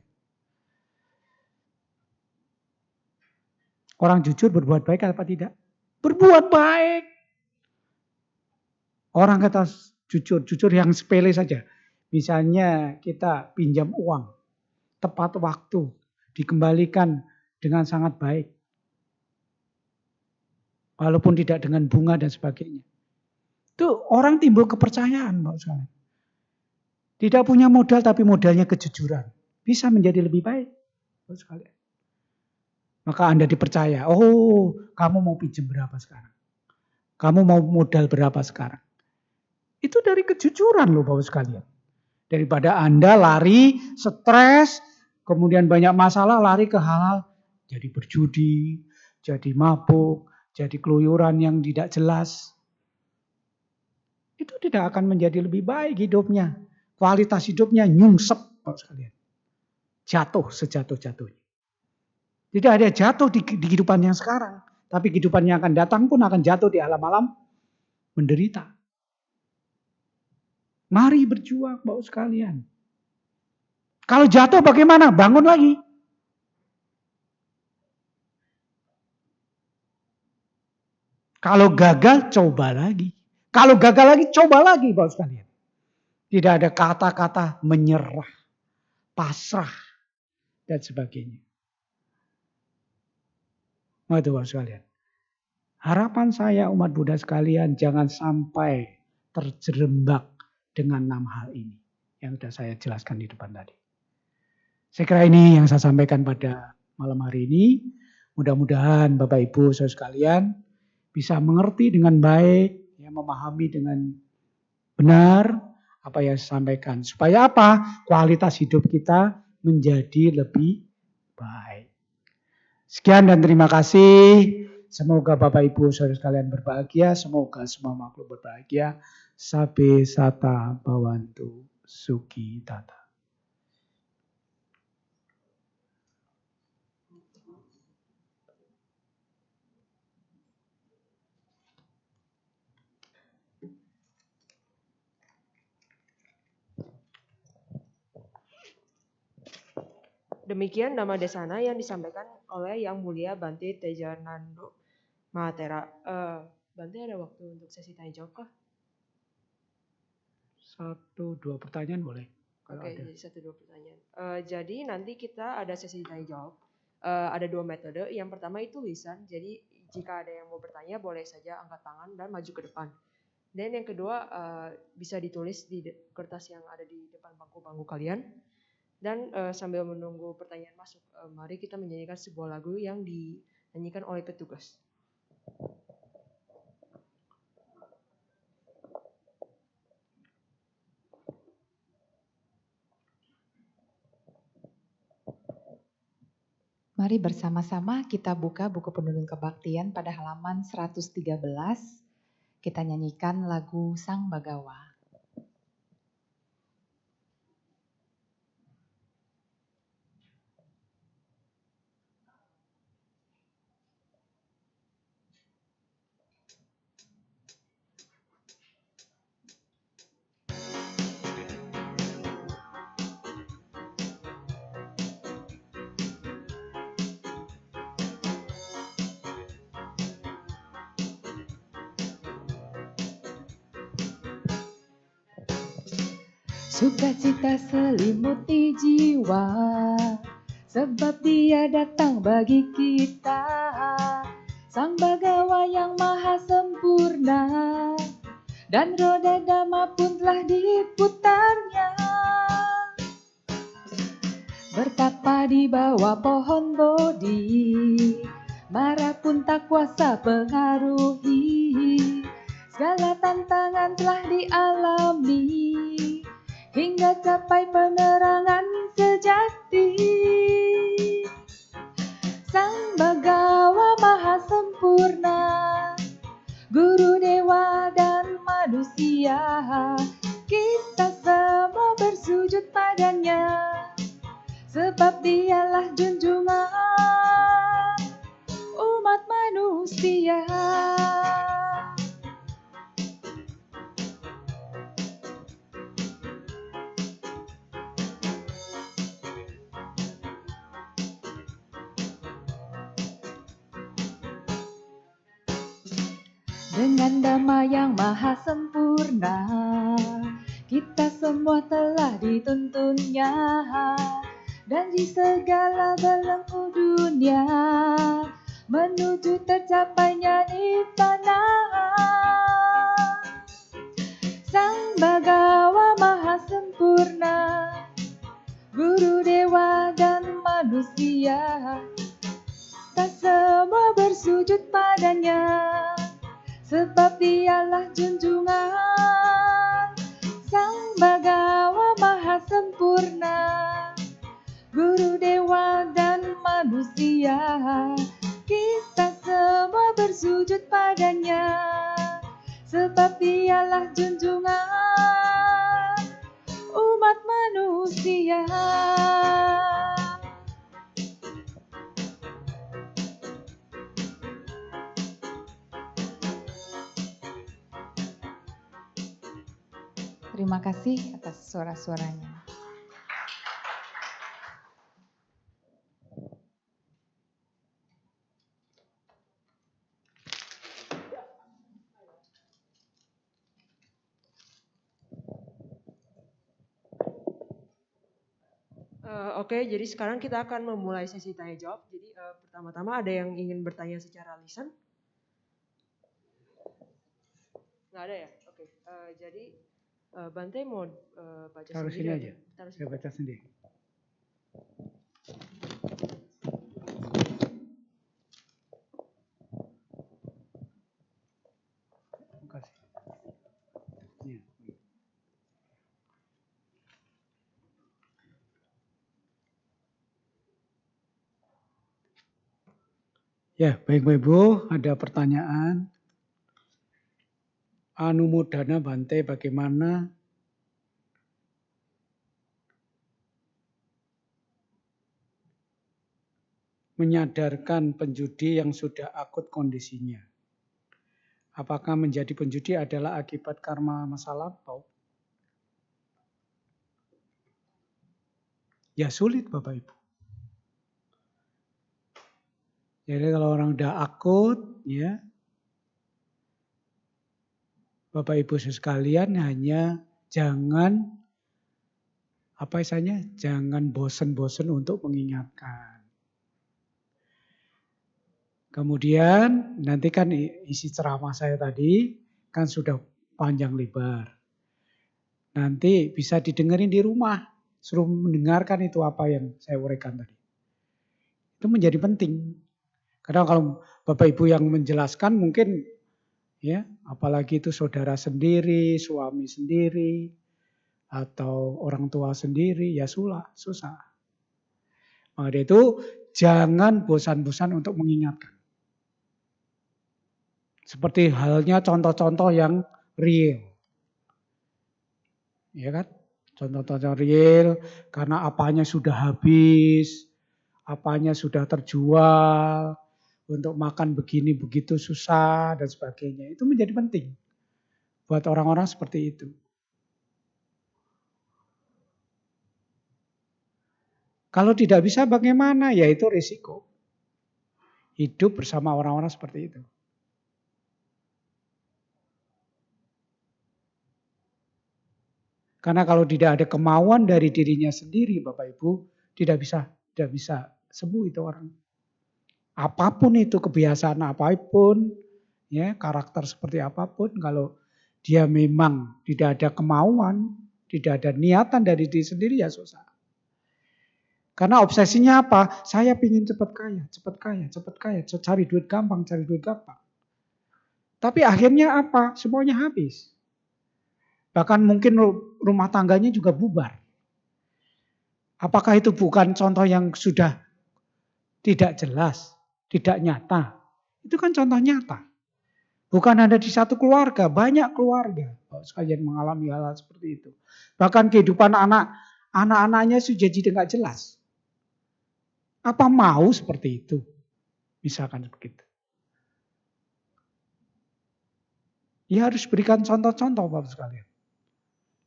Orang jujur berbuat baik apa tidak? Berbuat baik. Orang kata jujur yang sepele saja. Misalnya kita pinjam uang. Tepat waktu, dikembalikan dengan sangat baik. Walaupun tidak dengan bunga dan sebagainya. Itu orang timbul kepercayaan, Pak Ustaz. Tidak punya modal tapi modalnya kejujuran. Bisa menjadi lebih baik, Pak Ustaz. Maka Anda dipercaya, oh kamu mau pinjam berapa sekarang? Kamu mau modal berapa sekarang? Itu dari kejujuran loh Bapak sekalian. Daripada Anda lari, stres, kemudian banyak masalah, lari ke hal-hal jadi berjudi, jadi mabuk, jadi keluyuran yang tidak jelas. itu tidak akan menjadi lebih baik hidupnya. Kualitas hidupnya nyungsep, Bapak sekalian. Jatuh sejatuh-jatuhnya. Tidak ada jatuh di kehidupan yang sekarang. Tapi kehidupan yang akan datang pun akan jatuh di alam-alam menderita. Mari berjuang, Bapak sekalian. Kalau jatuh bagaimana? Bangun lagi. Kalau gagal, coba lagi. Kalau gagal lagi, coba lagi, Bapak sekalian. Tidak ada kata-kata menyerah, pasrah, dan sebagainya. Itu Bapak sekalian. Harapan saya umat Buddha sekalian jangan sampai terjerembab dengan 6 hal ini. Yang sudah saya jelaskan di depan tadi. Saya kira ini yang saya sampaikan pada malam hari ini. Mudah-mudahan Bapak Ibu saudara sekalian bisa mengerti dengan baik, ya, memahami dengan benar apa yang saya sampaikan. Supaya apa? Kualitas hidup kita menjadi lebih baik. Sekian dan terima kasih. Semoga Bapak Ibu saudara sekalian berbahagia. Semoga semua makhluk berbahagia. Sabe sata bawantu suki tata. Demikian Dhamma Desana yang disampaikan oleh Yang Mulia Bante Tejanando Mahatera. Bante ada waktu untuk sesi tanya jawab kah? 1-2 pertanyaan boleh. Oke, jadi 1-2 pertanyaan. Jadi nanti kita ada sesi tanya jawab. Ada 2 metode. Yang pertama itu lisan. Jadi jika ada yang mau bertanya boleh saja angkat tangan dan maju ke depan. Dan yang kedua bisa ditulis di kertas yang ada di depan bangku-bangku kalian. Dan sambil menunggu pertanyaan masuk, mari kita menyanyikan sebuah lagu yang dinyanyikan oleh petugas. Mari bersama-sama kita buka buku Penuntun Kebaktian pada halaman 113. Kita nyanyikan lagu Sang Bagawa. Sukacita selimuti jiwa, sebab dia datang bagi kita. Sang Bagawa yang maha sempurna, dan roda dhamma pun telah diputarnya. Bertapa di bawah pohon bodhi, mara pun tak kuasa pengaruhi. Segala tantangan telah dialami, hingga capai penerangan sejati. Sang Bagawa maha sempurna, guru dewa dan manusia. Kita semua bersujud padanya, sebab dialah junjungan umat manusia. Dengan dhamma yang maha sempurna, kita semua telah dituntunnya. Dan di segala belenggu dunia, menuju tercapainya nibbana. Sang Bagawa maha sempurna, guru dewa dan manusia. Kita semua bersujud padanya, sebab dialah junjungan. Sang Bagawa maha sempurna, guru dewa dan manusia. Kita semua bersujud padanya, sebab dialah junjungan umat manusia. Terima kasih atas suara-suaranya. Oke, jadi sekarang kita akan memulai sesi tanya jawab. Jadi pertama-tama ada yang ingin bertanya secara lisan? Nggak ada ya? Oke, jadi Bante mau baca Taruh sendiri sini aja. Taruh Saya sini. baca sendiri. Terima kasih. Iya. Ya, baik Bapak Ibu, ada pertanyaan. Anumodana Bante, bagaimana menyadarkan penjudi yang sudah akut kondisinya? Apakah menjadi penjudi adalah akibat karma masa lampau? Ya sulit Bapak Ibu. Jadi kalau orang udah akut, ya, Bapak Ibu sekalian hanya jangan, apa istilahnya, jangan bosan-bosan untuk mengingatkan. Kemudian nanti kan isi ceramah saya tadi kan sudah panjang lebar. Nanti bisa didengerin di rumah, suruh mendengarkan itu apa yang saya uraikan tadi. Itu menjadi penting. Karena kalau Bapak Ibu yang menjelaskan mungkin ya, apalagi itu saudara sendiri, suami sendiri, atau orang tua sendiri, ya susah. Maka itu jangan bosan-bosan untuk mengingatkan. Seperti halnya contoh-contoh yang real. Ya kan? Contoh-contoh real, karena apanya sudah habis, apanya sudah terjual, untuk makan begini begitu susah dan sebagainya. Itu menjadi penting buat orang-orang seperti itu. Kalau tidak bisa bagaimana? Ya itu risiko. Hidup bersama orang-orang seperti itu. Karena kalau tidak ada kemauan dari dirinya sendiri, Bapak Ibu, tidak bisa sembuh itu orang. Apapun itu, kebiasaan apapun, ya, karakter seperti apapun, kalau dia memang tidak ada kemauan, tidak ada niatan dari diri sendiri, ya susah. Karena obsesinya apa? Saya ingin cepat kaya, cari duit gampang. Tapi akhirnya apa? Semuanya habis. Bahkan mungkin rumah tangganya juga bubar. Apakah itu bukan contoh yang sudah tidak jelas, tidak nyata? Itu kan contoh nyata. Bukan ada di satu keluarga, banyak keluarga sekalian mengalami hal seperti itu. Bahkan kehidupan anak-anaknya sudah jadi nggak jelas. Apa mau seperti itu? Misalkan begitu. Ya harus berikan contoh-contoh Bapak sekalian.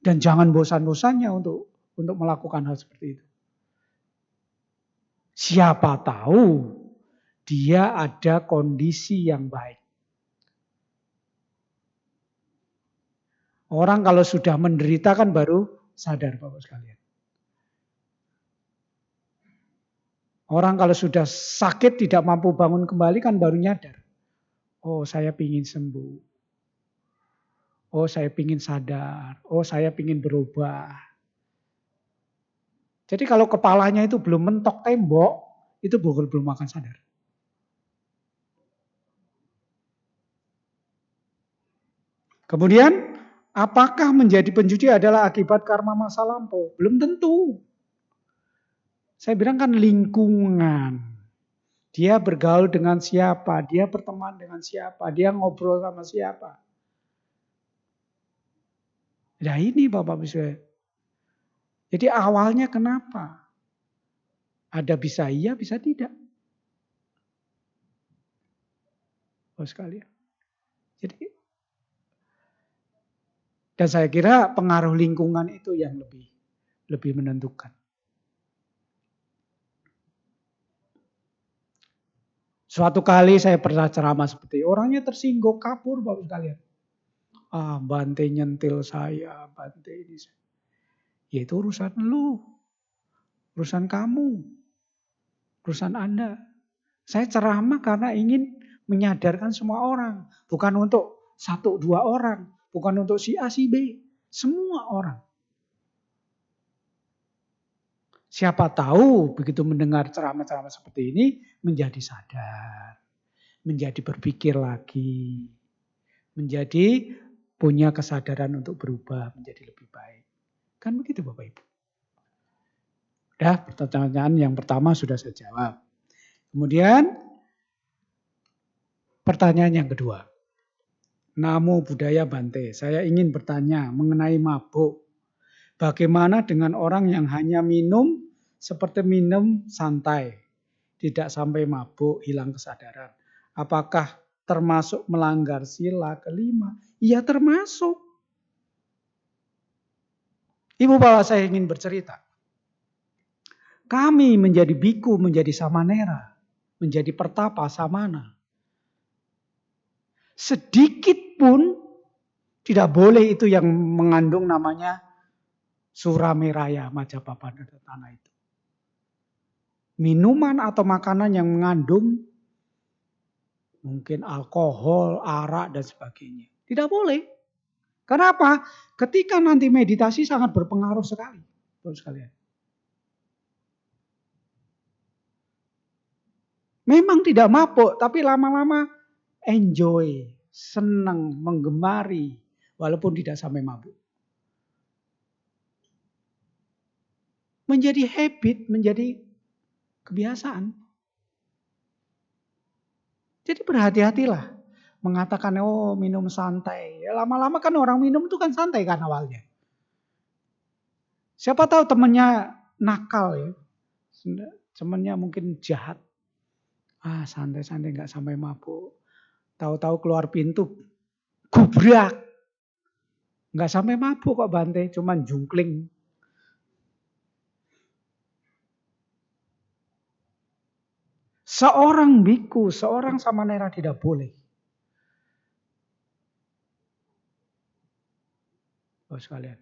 Dan jangan bosan-bosannya untuk melakukan hal seperti itu. Siapa tahu dia ada kondisi yang baik. Orang kalau sudah menderita kan baru sadar Bapak sekalian. Orang kalau sudah sakit tidak mampu bangun kembali kan baru nyadar. Oh saya pingin sembuh. Oh saya pingin sadar. Oh saya pingin berubah. Jadi kalau kepalanya itu belum mentok tembok, itu belum akan sadar. Kemudian, apakah menjadi penjudi adalah akibat karma masa lampau? Belum tentu. Saya bilang kan lingkungan. Dia bergaul dengan siapa, dia berteman dengan siapa, dia ngobrol sama siapa. Nah ini Bapak Ibu. Jadi awalnya kenapa? Ada bisa iya, bisa tidak. Oh sekalian. Jadi, dan saya kira pengaruh lingkungan itu yang lebih menentukan. Suatu kali saya pernah ceramah seperti orangnya tersinggung, kabur Bapak sekalian. Bante nyentil saya, Bante ini. Ya itu urusan lu, urusan kamu, urusan Anda. Saya ceramah karena ingin menyadarkan semua orang. Bukan untuk 1-2 orang. Bukan untuk si A, si B. Semua orang. Siapa tahu begitu mendengar ceramah-ceramah seperti ini menjadi sadar. Menjadi berpikir lagi. Menjadi punya kesadaran untuk berubah menjadi lebih baik. Kan begitu Bapak Ibu. Udah, pertanyaan yang pertama sudah saya jawab. Kemudian pertanyaan yang kedua. Namo Buddhaya Bante, saya ingin bertanya mengenai mabuk. Bagaimana dengan orang yang hanya minum seperti minum santai, tidak sampai mabuk, hilang kesadaran. Apakah termasuk melanggar sila kelima? Iya termasuk. Ibu bapak saya ingin bercerita. Kami menjadi biku, menjadi samanera, menjadi pertapa, samana. Sedikit pun tidak boleh itu yang mengandung namanya Surameraya, Majapahit dan tanah itu. Minuman atau makanan yang mengandung mungkin alkohol, arak dan sebagainya. Tidak boleh. Kenapa? Ketika nanti meditasi sangat berpengaruh sekali. Bapak sekalian. Memang tidak mabuk, tapi lama-lama enjoy, senang, menggemari, walaupun tidak sampai mabuk. Menjadi habit, menjadi kebiasaan. Jadi berhati-hatilah mengatakan oh minum santai. Ya, lama-lama kan orang minum itu kan santai kan awalnya. Siapa tahu temannya nakal ya. Temannya mungkin jahat. Santai-santai nggak sampai mabuk. Tahu-tahu keluar pintu gubrak. Nggak sampai mabuk kok Bante, cuman jungkling. Seorang biku, seorang samanera tidak boleh. Oh sekalian.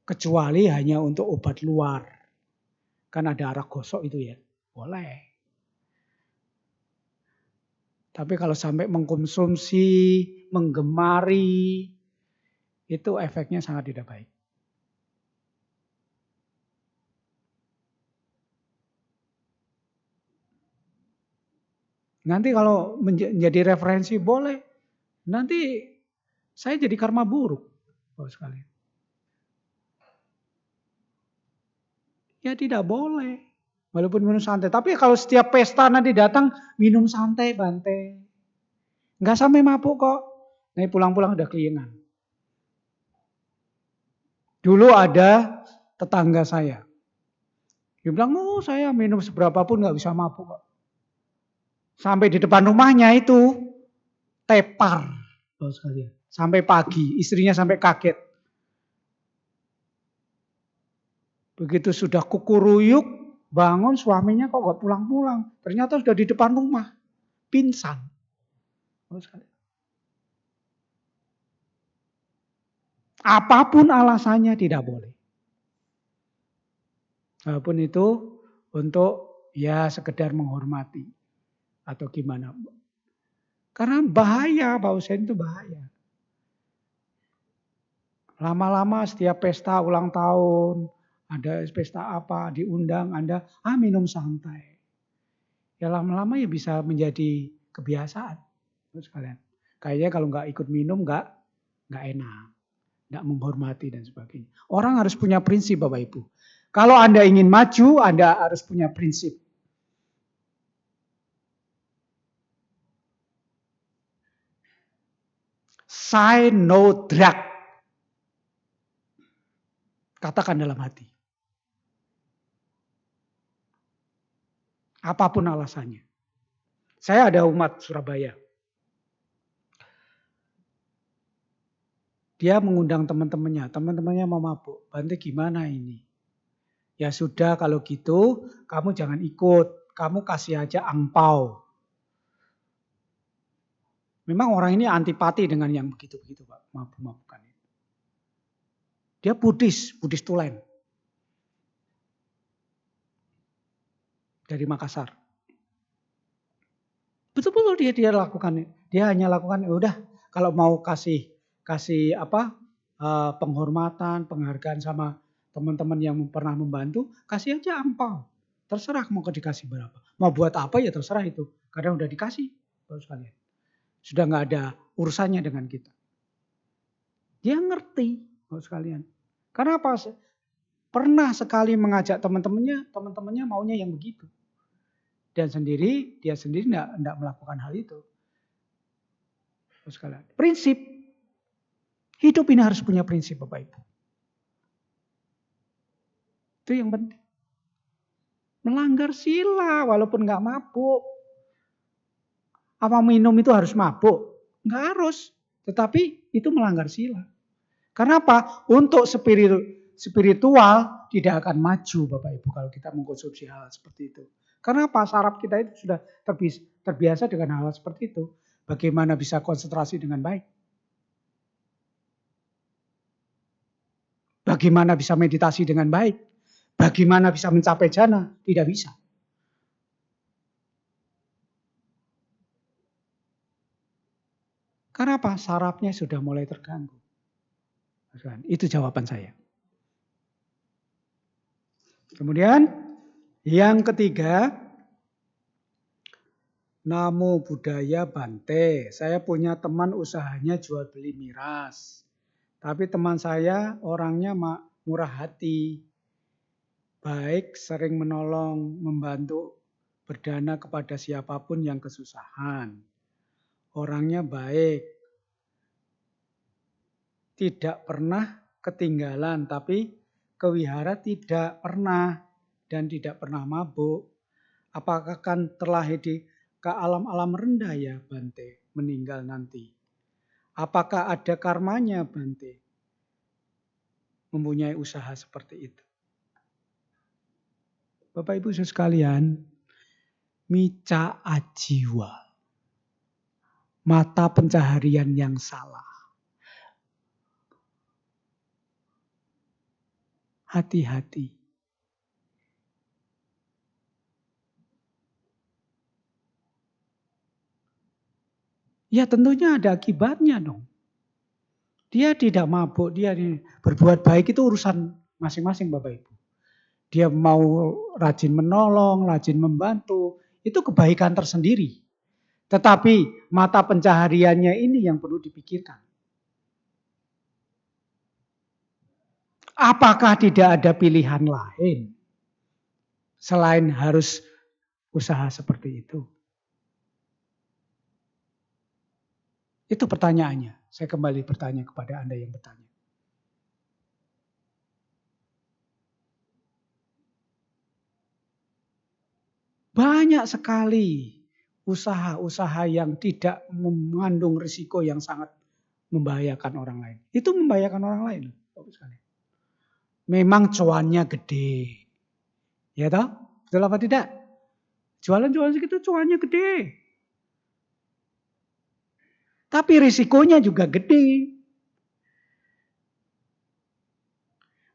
Kecuali hanya untuk obat luar. Kan ada arak gosok itu ya. Boleh. Tapi kalau sampai mengkonsumsi, menggemari, itu efeknya sangat tidak baik. Nanti kalau menjadi referensi boleh. Nanti saya jadi karma buruk. Oh sekalian. Ya tidak boleh. Walaupun minum santai. Tapi kalau setiap pesta nanti datang minum santai Bante. Nggak sampai mabuk kok. Nih pulang-pulang udah keliengan. Dulu ada tetangga saya. Dia bilang, saya minum seberapa pun nggak bisa mabuk kok. Sampai di depan rumahnya itu tepar. Oh, sekalian. Sampai pagi. Istrinya sampai kaget. Begitu sudah kukuruyuk, bangun suaminya kok gak pulang-pulang. Ternyata sudah di depan rumah. Pingsan. Apapun alasannya tidak boleh. Walaupun itu untuk ya sekedar menghormati. Atau gimana. Karena bahaya, Pak Husein itu bahaya. Lama-lama setiap pesta ulang tahun, ada pesta apa, diundang Anda, minum santai. Ya lama-lama ya bisa menjadi kebiasaan. Terus kalian, kayaknya kalau nggak ikut minum nggak enak, nggak menghormati dan sebagainya. Orang harus punya prinsip Bapak Ibu. Kalau Anda ingin maju, Anda harus punya prinsip. Say no drug. Katakan dalam hati. Apapun alasannya. Saya ada umat Surabaya. Dia mengundang teman-temannya. Teman-temannya mau mabuk. Bante gimana ini? Ya sudah kalau gitu kamu jangan ikut. Kamu kasih aja angpau. Memang orang ini antipati dengan yang begitu-begitu Pak. Mabuk-mabukan. Dia Buddhis Tulen. Dari Makassar. Betul-betul dia lakukan. Dia hanya lakukan udah kalau mau kasih penghormatan, penghargaan sama teman-teman yang pernah membantu, kasih aja angpau. Terserah mau dikasih berapa. Mau buat apa ya terserah itu. Karena udah dikasih Bapak sekalian. Sudah nggak ada urusannya dengan kita. Dia ngerti Bapak sekalian. Karena apa? Pernah sekali mengajak teman-temannya maunya yang begitu. Dan dia sendiri tidak melakukan hal itu. Sekalian. Prinsip. Hidup ini harus punya prinsip Bapak Ibu. Itu yang penting. Melanggar sila walaupun nggak mabuk. Apa minum itu harus mabuk? Nggak harus. Tetapi itu melanggar sila. Karena apa? Untuk spiritual tidak akan maju Bapak Ibu kalau kita mengkonsumsi hal seperti itu. Karena apa? Saraf kita itu sudah terbiasa dengan hal seperti itu. Bagaimana bisa konsentrasi dengan baik? Bagaimana bisa meditasi dengan baik? Bagaimana bisa mencapai jana? Tidak bisa. Karena apa? Sarafnya sudah mulai terganggu. Itu jawaban saya. Kemudian yang ketiga, Namo Buddhaya Bante. Saya punya teman usahanya jual beli miras. Tapi teman saya orangnya murah hati. Baik, sering menolong, membantu berdana kepada siapapun yang kesusahan. Orangnya baik. Tidak pernah ketinggalan, tapi kewihara tidak pernah dan tidak pernah mabuk. Apakah kan terlahir ke alam-alam rendah ya Bante, meninggal nanti? Apakah ada karmanya Bante? Mempunyai usaha seperti itu. Bapak Ibu sekalian, mica ajiwa. Mata pencaharian yang salah. Hati-hati. Ya tentunya ada akibatnya dong. Dia tidak mabuk, dia berbuat baik itu urusan masing-masing Bapak Ibu. Dia mau rajin menolong, rajin membantu, itu kebaikan tersendiri. Tetapi mata pencahariannya ini yang perlu dipikirkan. Apakah tidak ada pilihan lain selain harus usaha seperti itu? Itu pertanyaannya. Saya kembali bertanya kepada Anda yang bertanya. Banyak sekali usaha-usaha yang tidak mengandung risiko yang sangat membahayakan orang lain. Itu membahayakan orang lain. Memang cuannya gede. Ya toh? Betul apa tidak? Jualan-jualan segitu cuannya gede. Tapi risikonya juga gede.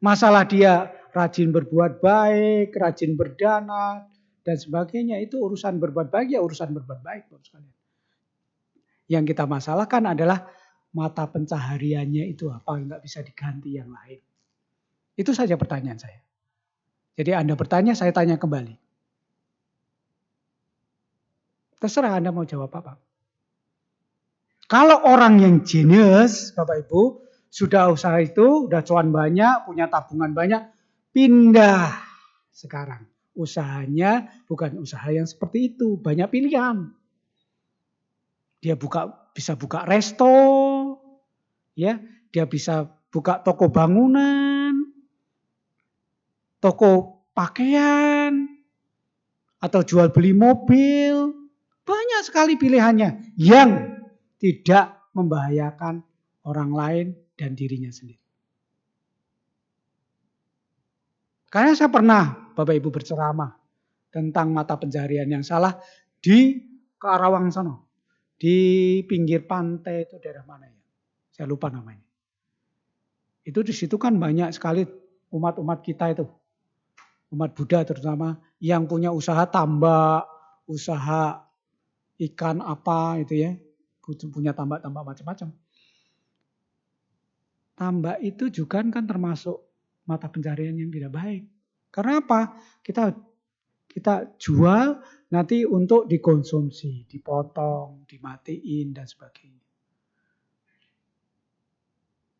Masalah dia rajin berbuat baik, rajin berdana, dan sebagainya. Itu urusan berbuat baik ya urusan berbuat baik. Yang kita masalahkan adalah mata pencahariannya itu apa, nggak bisa diganti yang lain. Itu saja pertanyaan saya. Jadi Anda bertanya, saya tanya kembali. Terserah Anda mau jawab apa. Kalau orang yang jenius, Bapak Ibu, sudah usaha itu, udah cuan banyak, punya tabungan banyak, pindah sekarang. Usahanya bukan usaha yang seperti itu, banyak pilihan. Dia bisa buka resto, ya, dia bisa buka toko bangunan, toko pakaian, atau jual beli mobil. Banyak sekali pilihannya yang tidak membahayakan orang lain dan dirinya sendiri. Karena saya pernah Bapak Ibu berceramah tentang mata pencaharian yang salah di Karawang sana. Di pinggir pantai itu daerah mana ya? Saya lupa namanya. Itu di situ kan banyak sekali umat-umat kita itu. Umat Buddha terutama yang punya usaha tambak, usaha ikan apa itu ya. Punya tambak-tambak macam-macam. Tambak itu juga kan termasuk mata pencaharian yang tidak baik. Karena apa? Kita jual nanti untuk dikonsumsi, dipotong, dimatiin dan sebagainya.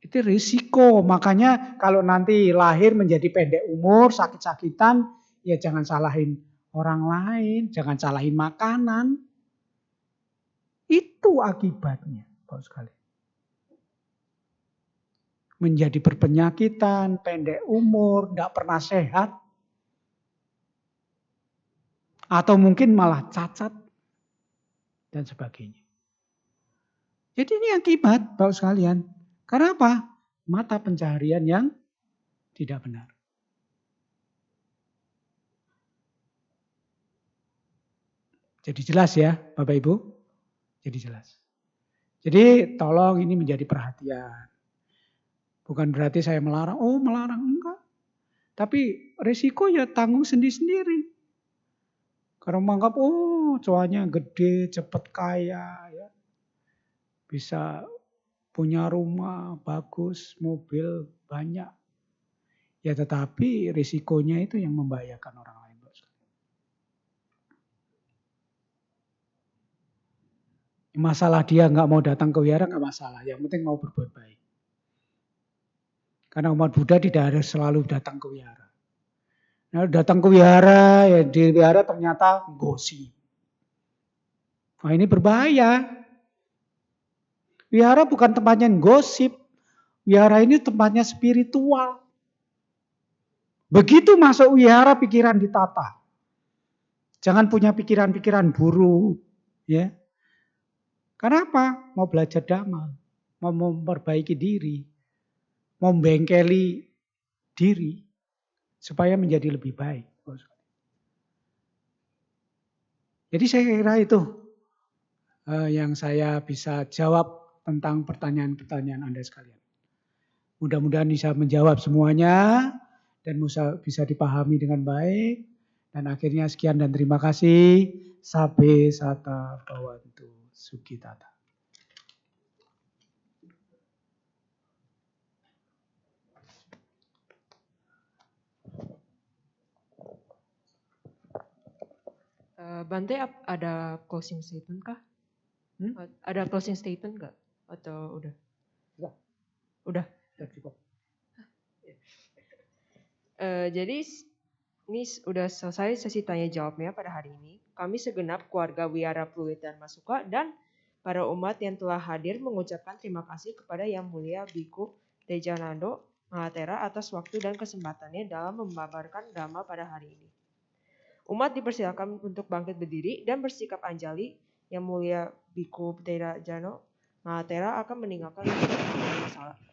Itu risiko. Makanya kalau nanti lahir menjadi pendek umur, sakit-sakitan, ya jangan salahin orang lain, jangan salahin makanan. Itu akibatnya, Bapak sekalian. Menjadi berpenyakitan, pendek umur, tidak pernah sehat. Atau mungkin malah cacat. Dan sebagainya. Jadi ini akibat, Bapak sekalian. Karena apa? Mata pencaharian yang tidak benar. Jadi jelas ya, Bapak Ibu? Jadi jelas. Jadi tolong ini menjadi perhatian. Bukan berarti saya melarang. Oh melarang, enggak. Tapi risiko ya tanggung sendiri-sendiri. Karena menganggap, oh cuannya gede, cepat kaya. Ya. Bisa punya rumah bagus, mobil banyak. Ya tetapi risikonya itu yang membahayakan orang lain. Masalah dia nggak mau datang ke wihara nggak masalah. Yang penting mau berbuat baik. Karena umat Buddha tidak harus selalu datang ke wihara. Nah, datang ke wihara, ya di wihara ternyata gosip. Nah ini berbahaya. Wihara bukan tempatnya gosip. Wihara ini tempatnya spiritual. Begitu masuk wihara pikiran ditata. Jangan punya pikiran-pikiran buruk. Ya. Karena apa? Mau belajar dhamma. Mau memperbaiki diri. Mau membengkeli diri. Supaya menjadi lebih baik. Jadi saya kira itu yang saya bisa jawab tentang pertanyaan-pertanyaan Anda sekalian. Mudah-mudahan bisa menjawab semuanya dan bisa dipahami dengan baik. Dan akhirnya sekian dan terima kasih. Sabe sata bhavantu sukhitata. Bante ada closing statement kah? Ada closing statement nggak? Atau udah? Udah. Jadi ini udah selesai sesi tanya jawabnya pada hari ini. Kami segenap keluarga Wihara Pluit Dharma Sukha dan para umat yang telah hadir mengucapkan terima kasih kepada Yang Mulia Biku Tejanando Mahatera atas waktu dan kesempatannya dalam membabarkan dhamma pada hari ini. Umat dipersilakan untuk bangkit berdiri dan bersikap anjali. Yang Mulia Biku Tejanando Mahatera akan meninggalkan salat.